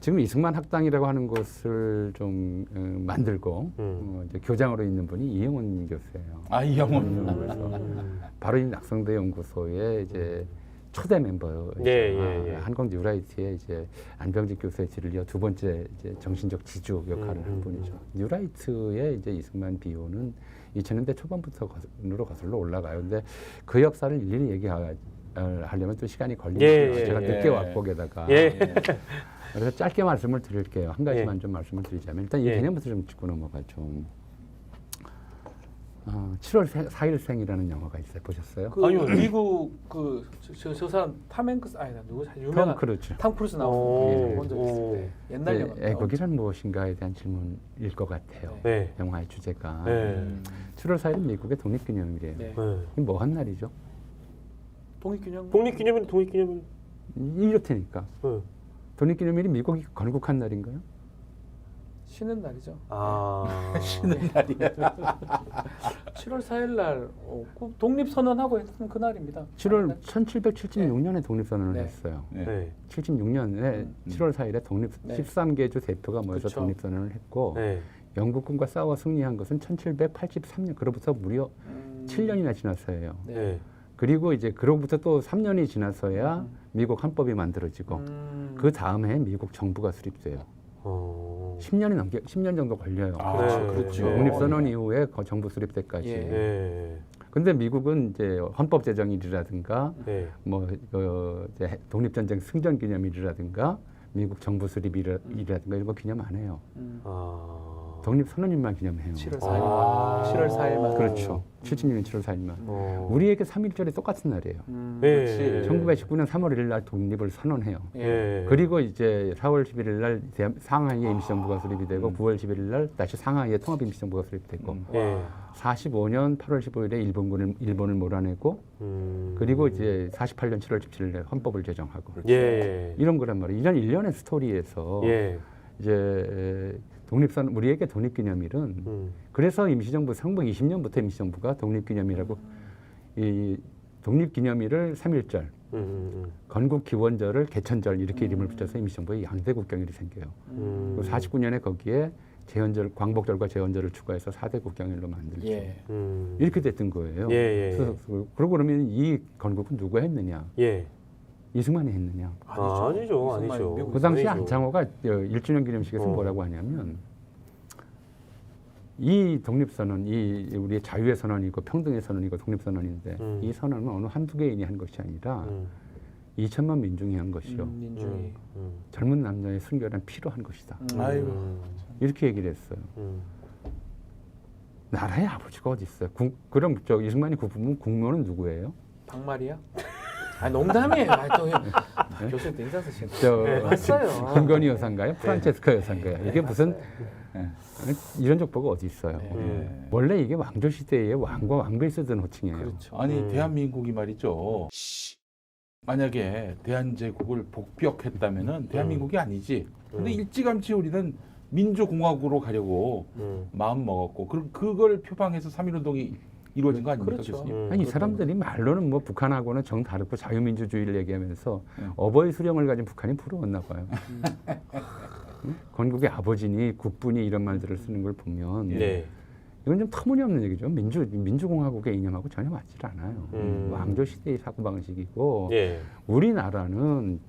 지금 이승만 학당이라고 하는 곳을 좀 만들고 이제 교장으로 있는 분이 이영훈 교수예요. 아, 이영훈. 바로 이 낙성대 연구소의 이제 초대 멤버예요. 예. 한국 뉴라이트의 이제 안병직 교수의 뒤를 이어 두 번째 이제 정신적 지주 역할을 한 분이죠. 뉴라이트의 이제 이승만 비호는 2000년대 초반부터 거슬러 올라가요. 근데 그 역사를 일일이 얘기하려면 또 시간이 걸리니까 제가 늦게 왔고 게다가 그래서 짧게 말씀을 드릴게요. 한 가지만 좀 말씀을 드리자면 일단 이 개념부터 좀 짚고 넘어가죠. 7월 4일생이라는 영화가 있어요. 보셨어요? 아니요, 미국 저 사람 탐 행크스 아니다 누구 유명한 그렇죠. 탐 크루즈 나오는 본 적 있어요. 네. 옛날 영화. 애국이란 무엇인가에 대한 질문일 것 같아요. 네. 영화의 주제가. 네. 7월 4일은 미국의 독립기념일이에요. 네. 이게 뭐 한 날이죠? 독립기념. 독립기념일. 이렇다니까. 네. 독립기념일이 미국이 건국한 날인가요? 쉬는 날이죠. 쉬는 날이야. 7월 4일 날 독립선언하고 했던 그 날입니다. 1776년에 독립선언을 네. 했어요. 네. 76년에 7월 4일에 독립 네. 13개 주 대표가 모여서 그쵸. 독립선언을 했고 네. 영국군과 싸워 승리한 것은 1783년. 그로부터 무려 7년이나 지났어요. 네. 네. 그리고 이제 그로부터 또 3년이 지나서야 미국 헌법이 만들어지고 그 다음 해 미국 정부가 수립돼요. 10년 정도 걸려요. 그렇죠. 독립선언 이후에 정부 수립 때까지. 예. 네. 근데 미국은 이제 헌법 제정일이라든가 네. 뭐 이제 독립전쟁 승전 기념일이라든가 미국 정부 수립일이라든가 이런 거 기념 안 해요. 독립선언일만 기념해요. 7월 4일만. 7월 4일만. 그렇죠. 76년 7월 4일만. 우리에게 3.1절이 똑같은 날이에요. 네. 1919년 3월 1일 날 독립을 선언해요. 예. 그리고 이제 4월 11일 날 상하이의 임시정부가 수립이 되고 9월 11일 날 다시 상하이의 통합임시정부가 수립되고 예. 45년 8월 15일에 일본을 몰아내고 그리고 이제 48년 7월 17일에 헌법을 제정하고 예. 이런 거란 말이에요. 이런 일련의 스토리에서 예. 이제 우리에게 독립기념일은 그래서 임시정부 상부 20년부터 임시정부가 독립기념일이라고 이 독립기념일을 3.1절 건국기원절을 개천절 이렇게 이름을 붙여서 임시정부의 양대 국경일이 생겨요. 그리고 49년에 거기에 제헌절, 광복절과 제헌절을 추가해서 4대 국경일로 만들죠. 예. 이렇게 됐던 거예요. 예. 그러고 그러면 이 건국은 누가 했느냐? 예. 이승만이 했느냐? 아니죠. 그 당시 안창호가 1주년 기념식에서 뭐라고 하냐면 이 독립선언, 이 우리의 자유의 선언이고 평등의 선언이고 독립선언인데 이 선언은 어느 한두 개인이 한 것이 아니라 2천만 민중이 한 것이요. 민중이. 젊은 남녀의 순결한 피로 한 것이다. 아이고. 이렇게 얘기를 했어요. 나라의 아버지가 어디 있어요? 그럼 이승만이 구부면 국묘는 누구예요? 박마리아? 농담이에요. 교수님 인사 쓰시는 맞어요. 김건희 여사인가요? 프란체스카 여사인가요? 이게 무슨 이런 족보가 어디 있어요? 원래 이게 왕조 시대의 왕과 왕비에 쓰던 호칭이에요. 그렇죠. 아니 대한민국이 말이죠. 만약에 대한제국을 복비역했다면은 대한민국이 아니지. 근데 일찌감치 우리는 민주공화국으로 가려고 마음 먹었고 그걸 표방해서 3.1운동이 이루어진 거 아닙니까? 그렇죠. 교수님? 아니 이 사람들이 말로는 뭐 북한하고는 정 다르고 자유민주주의를 얘기하면서 어버이 수령을 가진 북한이 부러웠나 봐요. 건국의 아버지니 국분이 이런 말들을 쓰는 걸 보면 네. 이건 좀 터무니없는 얘기죠. 민주공화국의 이념하고 전혀 맞질 않아요. 왕조 시대의 사고방식이고 예. 우리나라는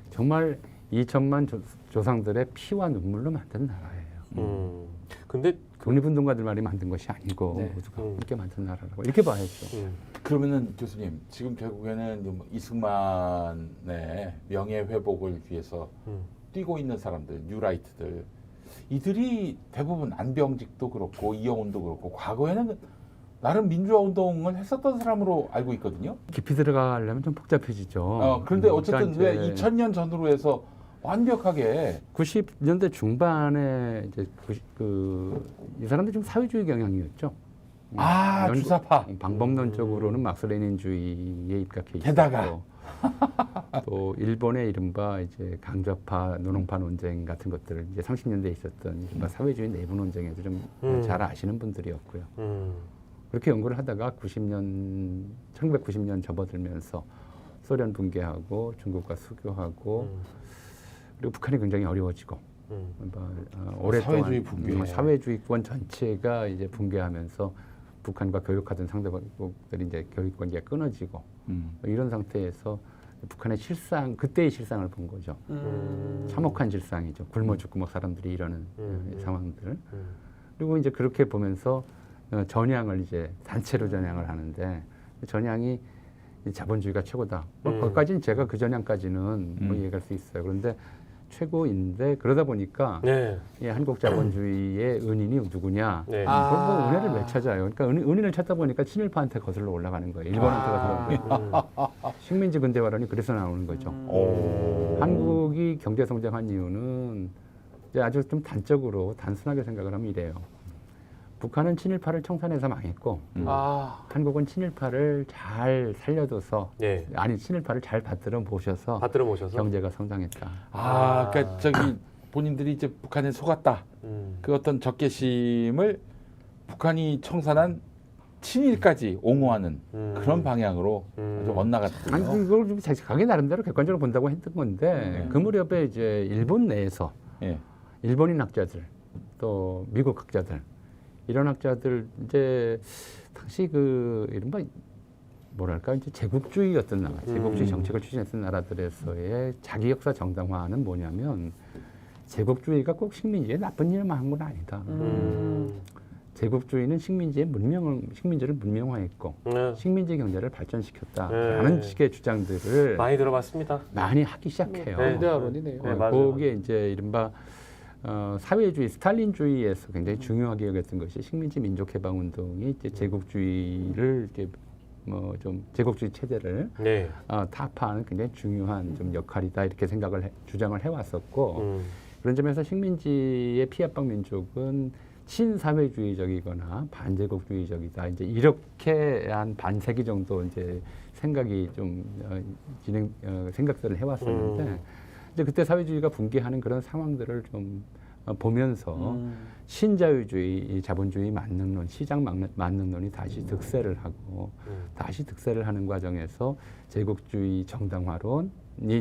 정말 2천만 조상들의 피와 눈물로 만든 나라예요. 근데 독립운동가들 말이 만든 것이 아니고 네. 모두가 함께 만든 나라라고 이렇게 봐야죠. 그러면은 교수님 지금 결국에는 이승만의 명예 회복을 위해서 뛰고 있는 사람들, 뉴라이트들 이들이 대부분 안병직도 그렇고 이영훈도 그렇고 과거에는 나름 민주화 운동을 했었던 사람으로 알고 있거든요. 깊이 들어가려면 좀 복잡해지죠. 그런데 어쨌든 그러니까 왜 2000년 전으로 해서 완벽하게 90년대 중반에 이제 이 사람들 좀 사회주의 경향이었죠. 주사파 방법론적으로는 막스레닌주의에 입각해 있었고 게다가 또 일본의 이른바 이제 강좌파 노동파 논쟁 같은 것들을 이제 30년대에 있었던 이른바 사회주의 내부 논쟁에서 좀 잘 아시는 분들이었고요. 그렇게 연구를 하다가 1990년 접어들면서 소련 붕괴하고 중국과 수교하고 그리고 북한이 굉장히 어려워지고 오랫동안 사회주의 붕괴. 사회주의권 전체가 이제 붕괴하면서 북한과 교역하던 상대국들이 이제 교육 관계가 끊어지고 이런 상태에서 북한의 실상 그때의 실상을 본 거죠. 참혹한 실상이죠. 굶어 죽고 막 사람들이 이러는 상황들. 그리고 이제 그렇게 보면서 전향을 이제 단체로 전향을 하는데 전향이 자본주의가 최고다. 거기까지는 제가 그 전향까지는 뭐 이해할 수 있어요. 그런데 최고인데 그러다 보니까 네. 이 한국 자본주의의 은인이 누구냐? 네. 그럼 뭐 은혜를 왜 찾아요? 그러니까 은인을 찾다 보니까 친일파한테 거슬러 올라가는 거예요. 일본한테 거슬러 올라가는 거예요. 식민지 근대화론이 그래서 나오는 거죠. 한국이 경제 성장한 이유는 이제 아주 좀 단적으로 단순하게 생각을 하면 이래요. 북한은 친일파를 청산해서 망했고 한국은 친일파를 잘 살려둬서 네. 아니 친일파를 잘 받들어 모셔서 받들어 모셔서. 경제가 성장했다. 그러니까 저기 본인들이 이제 북한에 속았다. 그 어떤 적개심을 북한이 청산한 친일까지 옹호하는 그런 방향으로 아주 엇나갔군요. 아니 이걸 좀 자기 나름대로 객관적으로 본다고 했던 건데 그 무렵에 이제 일본 내에서 예. 일본인 학자들 또 미국 학자들 이런 학자들 이제 당시 그 이른바 뭐랄까 이제 제국주의였던 나라, 제국주의 정책을 추진했던 나라들에서의 자기 역사 정당화는 뭐냐면 제국주의가 꼭 식민지에 나쁜 일만 한 건 아니다. 제국주의는 식민지를 문명화했고 식민지 경제를 발전시켰다라는 식의 주장들을 많이 들어봤습니다. 많이 하기 시작해요. 근대화론이네요. 네, 맞아요. 거기에 이제 이른바 사회주의, 스탈린주의에서 굉장히 중요하게 여겼던 것이 식민지 민족해방운동이 이제 제국주의를 이제 뭐 좀 제국주의 체제를 네. 타파하는 굉장히 중요한 좀 역할이다 이렇게 주장을 해왔었고 그런 점에서 식민지의 피해방 민족은 친사회주의적이거나 반제국주의적이다 이제 이렇게 한 반세기 정도 이제 생각이 좀 생각들을 해왔었는데. 이제 그때 사회주의가 붕괴하는 그런 상황들을 좀 보면서 신자유주의, 자본주의 만능론, 시장 만능론이 다시 득세를 하고 다시 득세를 하는 과정에서 제국주의 정당화론이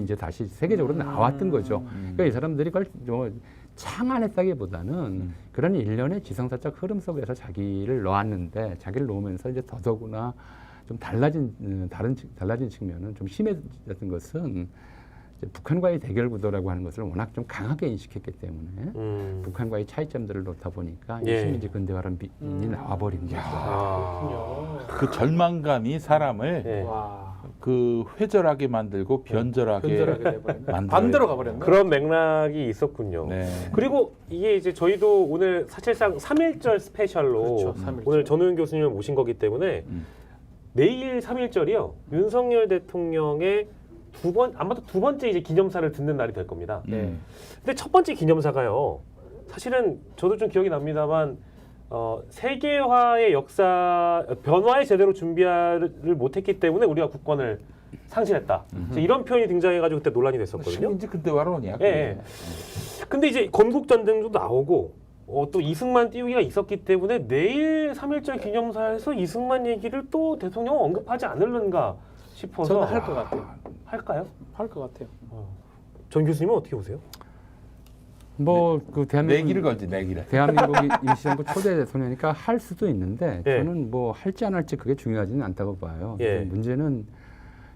이제 다시 세계적으로 나왔던 거죠. 그러니까 이 사람들이 그걸 뭐 창안했다기보다는 그런 일련의 지성사적 흐름 속에서 자기를 놓았는데 자기를 놓으면서 이제 더더구나 좀 달라진 측면은 좀 심해졌던 것은 북한과의 대결 구도라고 하는 것을 워낙 좀 강하게 인식했기 때문에 북한과의 차이점들을 놓다 보니까 예. 식민지 근대화론이 나와버린 거죠. 그 절망감이 사람을 네. 그 회절하게 만들고 변절하게 만들어요. 반대로 가버렸네. 그런 맥락이 있었군요. 네. 그리고 이게 이제 저희도 오늘 사실상 3.1절 스페셜로 그렇죠, 3.1절. 오늘 전우영 교수님을 모신 거기 때문에 내일 3.1절이요. 윤석열 대통령의 아마도 두 번째 이제 기념사를 듣는 날이 될 겁니다. 네. 근데 첫 번째 기념사가요. 사실은 저도 좀 기억이 납니다만 세계화의 역사 변화에 제대로 준비를 못했기 때문에 우리가 국권을 상실했다. 이제 이런 표현이 등장해가지고 그때 논란이 됐었거든요. 식민지 근대화론이야. 예, 예. 근데 이제 건국 전쟁도 나오고 또 이승만 띄우기가 있었기 때문에 내일 3.1절 기념사에서 이승만 얘기를 또 대통령은 언급하지 않을는가 싶어서 저는 할 것 같아요. 할까요? 할 것 같아요. 전 교수님은 어떻게 보세요? 뭐 그 내기를 걸지 내기를. 대한민국이 임시정부 초대 대통령이니까 할 수도 있는데 예. 저는 뭐 할지 안 할지 그게 중요하지는 않다고 봐요. 예. 문제는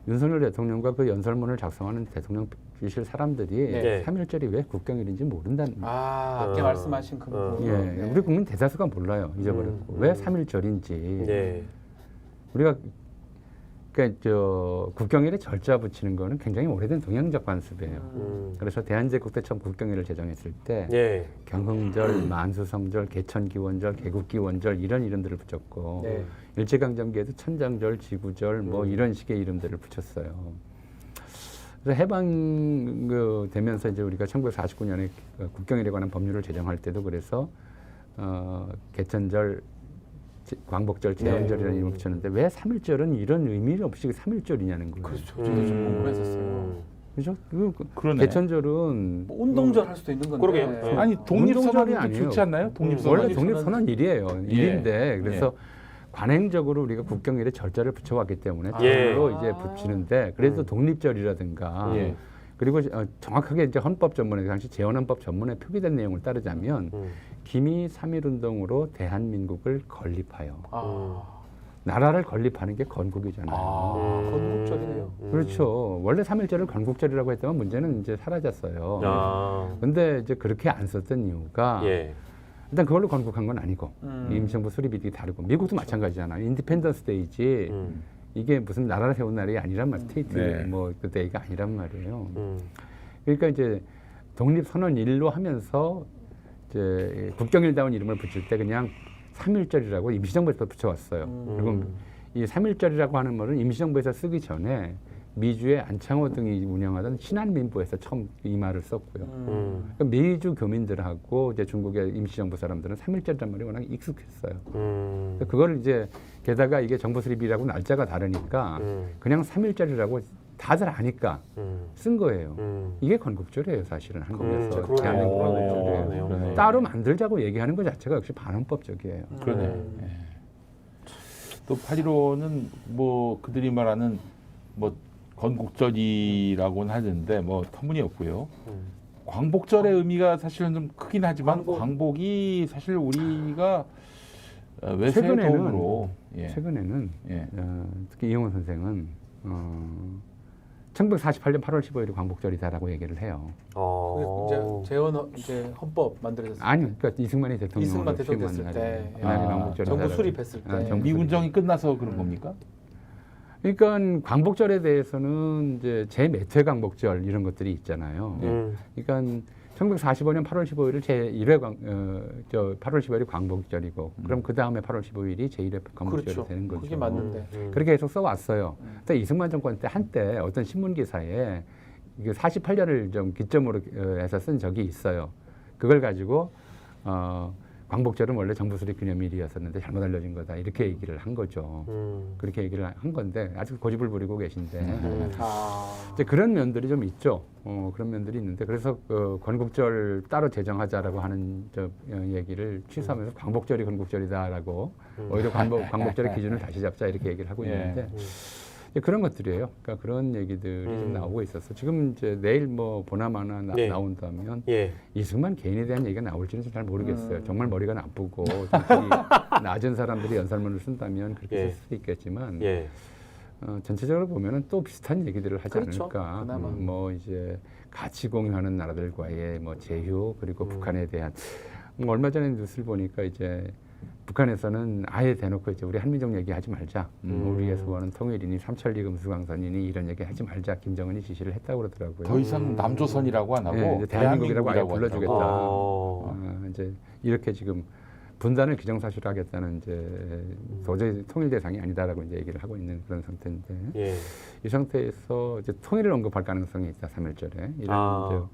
윤석열 대통령과 그 연설문을 작성하는 대통령실 사람들이 예. 3.1절이 왜 국경일인지 모른다는 거예요. 아까 말씀하신 그 부분. 예, 우리 국민 대다수가 몰라요. 잊어버렸고 왜 3.1절인지 네. 우리가 그러니까 저 국경일에 절자 붙이는 거는 굉장히 오래된 동양적 관습이에요. 그래서 대한제국 때 처음 국경일을 제정했을 때 예. 경흥절, 만수성절, 개천기원절, 개국기원절 이런 이름들을 붙였고 네. 일제강점기에도 천장절, 지구절 뭐 이런 식의 이름들을 붙였어요. 그래서 해방 되면서 이제 우리가 1949년에 국경일에 관한 법률을 제정할 때도 그래서 개천절, 광복절, 제헌절이라는 이름을 붙였는데 왜 3.1절은 이런 의미 없이 3.1절이냐는 거예요. 그렇죠. 저도 좀 궁금했었어요. 그죠? 그러네. 개천절은 뭐 운동절 할 수도 있는 건데. 그러게요. 네. 아니 운동절이 독립선언도 아니에요. 좋지 않나요? 독립선언. 원래 독립선언 일이에요. 예. 일인데 그래서 관행적으로 우리가 국경일에 절자를 붙여왔기 때문에 예. 절로 이제 붙이는데 그래도 독립절이라든가 예. 그리고 정확하게 이제 헌법 전문에 당시 재헌헌법 전문에 표기된 내용을 따르자면 기미 3.1운동으로 대한민국을 건립하여 나라를 건립하는 게 건국이잖아요. 건국절이네요. 그렇죠. 원래 3.1절을 건국절이라고 했다면 문제는 이제 사라졌어요. 근데 이제 그렇게 안 썼던 이유가 예. 일단 그걸로 건국한 건 아니고 임시정부 수립이 되게 다르고 미국도 마찬가지잖아요. 인디펜던스 데이지 이게 무슨 나라를 세운 날이 아니란 말, 스테이트 네. 뭐 그 데이가 아니란 말이에요. 그러니까 이제 독립선언일로 하면서 이제 국경일다운 이름을 붙일 때 그냥 3.1절이라고 임시정부에서 붙여왔어요. 그리고 이 3.1절이라고 하는 말은 임시정부에서 쓰기 전에 미주의 안창호 등이 운영하던 신한민보에서 처음 이 말을 썼고요. 그러니까 미주 교민들하고 이제 중국의 임시정부 사람들은 3.1절이라는 말이 워낙 익숙했어요. 그러니까 그거를 이제 게다가 이게 정부 수립이라고 날짜가 다르니까 그냥 3.1절이라고 다들 아니까 쓴 거예요. 이게 건국절이에요, 사실은 한국에서. 그러네요. 대한민국 그러네요. 건국절이에요. 그러네요. 따로 만들자고 얘기하는 것 자체가 역시 반헌법적이에요. 그러네. 예. 또 8.15는 뭐 그들이 말하는 뭐 건국절이라고는 하는데 뭐 터무니없고요. 광복절의 의미가 사실은 좀 크긴 하지만 광복이 사실 우리가 외세동으로 최근에는 예. 특히 이용원 선생은 1948년 8월 15일이 광복절이다라고 얘기를 해요. 이제 재헌 이제 헌법 만들어졌을 아니, 그러니까 이승만이 대통령으로 이승만 대통령 됐을 취임한 때, 날이 그날이 광복절이다. 정부 수립했을 때. 정부 미군정이 끝나서 그런 겁니까? 그러니까 광복절에 대해서는 이제 제4회 광복절 이런 것들이 있잖아요. 그러니까 1945년 8월 15일을 제1회 8월 15일이 광복절이고 그럼 그 다음에 8월 15일이 제1회 광복절이 그렇죠. 되는 거죠. 그게 맞는데. 그렇게 계속 써왔어요. 근데 이승만 정권 때 한때 어떤 신문 기사에 48년을 좀 기점으로 해서 쓴 적이 있어요. 그걸 가지고 광복절은 원래 정부 수립 기념일이었었는데 잘못 알려진 거다 이렇게 얘기를 한 거죠. 그렇게 얘기를 한 건데 아직 고집을 부리고 계신데 이제 그런 면들이 좀 있죠. 그런 면들이 있는데 그래서 건국절 따로 제정하자라고 하는 얘기를 취소하면서 광복절이 건국절이다라고 오히려 광복절의 기준을 다시 잡자 이렇게 얘기를 하고 있는데 그런 것들이에요. 그러니까 그런 얘기들이 좀 나오고 있었어. 지금 이제 내일 뭐 보나마나 나온다면 이승만 개인에 대한 얘기가 나올지는 잘 모르겠어요. 정말 머리가 나쁘고 정신이 낮은 사람들이 연설문을 쓴다면 그렇게 쓸 수도 있겠지만 전체적으로 보면은 또 비슷한 얘기들을 하지 그렇죠. 않을까. 그나마. 뭐 이제 같이 공유하는 나라들과의 뭐 제휴 그리고 북한에 대한 얼마 전에 뉴스를 보니까 이제 북한에서는 아예 대놓고 이제 우리 한민족 얘기하지 말자. 우리의 소원은 통일이니 삼천리 금수강선이니 이런 얘기하지 말자. 김정은이 지시를 했다고 그러더라고요. 더 이상 남조선이라고 안 하고 이제 대한민국이라고 아예 한다고 불러주겠다. 하더라고요. 이제 이렇게 지금 분단을 기정사실화 하겠다는 이제 도저히 통일 대상이 아니다라고 이제 얘기를 하고 있는 그런 상태인데 이 상태에서 이제 통일을 언급할 가능성이 있다 3.1절에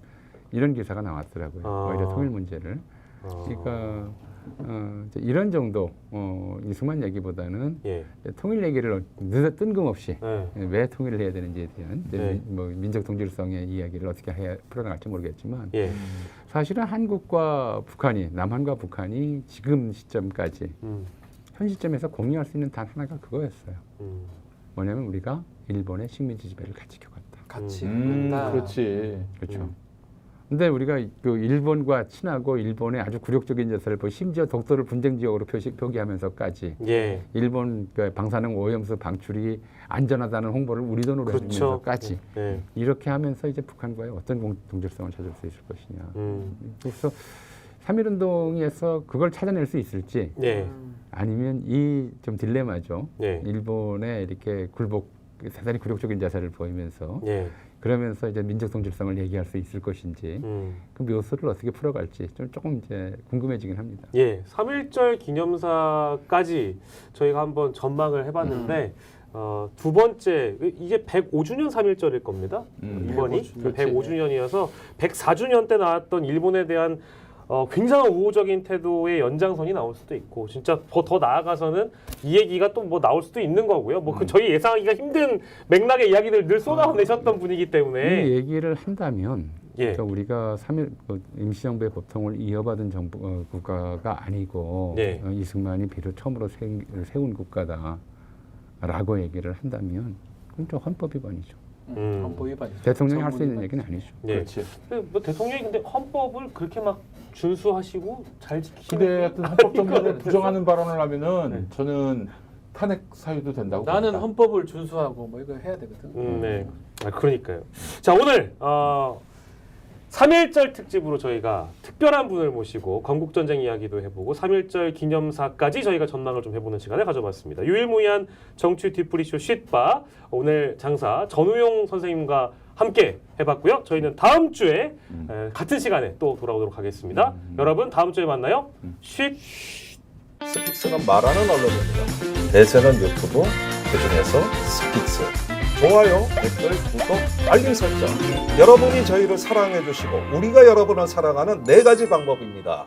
이런 기사가 나왔더라고요. 오히려 통일 문제를. 그러니까 이제 이런 정도 이승만 얘기보다는 통일 얘기를 뜬금없이 왜 통일을 해야 되는지에 대한 뭐 민족 동질성의 이야기를 어떻게 풀어나갈지 모르겠지만 사실은 한국과 북한이 남한과 북한이 지금 시점까지 현 시점에서 공유할 수 있는 단 하나가 그거였어요. 뭐냐면 우리가 일본의 식민지 지배를 같이 겪었다. 같이. 그렇지. 그렇죠. 근데 우리가 그 일본과 친하고 일본의 아주 굴욕적인 역사를 보고 심지어 독도를 분쟁 지역으로 표기하면서까지 일본 그 방사능 오염수 방출이 안전하다는 홍보를 우리 돈으로 해주면서까지 이렇게 하면서 이제 북한과의 어떤 동질성을 찾을 수 있을 것이냐. 그래서 3.1운동에서 그걸 찾아낼 수 있을지 아니면 이 좀 딜레마죠. 일본의 이렇게 대단히 굴욕적인 자세를 보이면서 그러면서 이제 민족 동질성을 얘기할 수 있을 것인지 그 묘수를 어떻게 풀어갈지 좀 조금 이제 궁금해지긴 합니다. 3.1절 기념사까지 저희가 한번 전망을 해봤는데 두 번째 이게 105주년 3.1절일 겁니다. 이번이 105주년이어서 104주년 때 나왔던 일본에 대한 굉장한 우호적인 태도의 연장선이 나올 수도 있고 진짜 더 나아가서는 이 얘기가 또 뭐 나올 수도 있는 거고요. 뭐 저희 예상하기가 힘든 맥락의 이야기들 늘 쏟아내셨던 분이기 때문에 이 얘기를 한다면 그러니까 우리가 3.1 임시정부의 보통을 이어받은 국가가 아니고 이승만이 비록 처음으로 세운 국가다라고 얘기를 한다면 그건 좀 헌법 위반이죠. 헌법 위반. 대통령이 할 수 있는 얘기는 아니죠. 예. 그렇지. 뭐 대통령이 근데 헌법을 그렇게 막 준수하시고 잘 지키시는 근데 어떤 헌법 정신을 부정하는 발언을 하면은 네. 저는 탄핵 사유도 된다고 나는 봅니다. 헌법을 준수하고 뭐 이거 해야 되거든. 네. 아, 그러니까요. 자, 오늘 3.1절 특집으로 저희가 특별한 분을 모시고 건국전쟁 이야기도 해보고 3.1절 기념사까지 저희가 전망을 좀 해보는 시간을 가져봤습니다. 유일무이한 정치 뒤풀이쇼 쉿바 오늘 장사 전우용 선생님과 함께 해봤고요. 저희는 다음 주에 같은 시간에 또 돌아오도록 하겠습니다. 여러분 다음 주에 만나요. 쉿. 스픽스는 말하는 언론입니다. 대세는 유튜브, 그중에서 스픽스. 좋아요, 댓글, 구독, 알림 설정. 여러분이 저희를 사랑해 주시고 우리가 여러분을 사랑하는 4가지 방법입니다.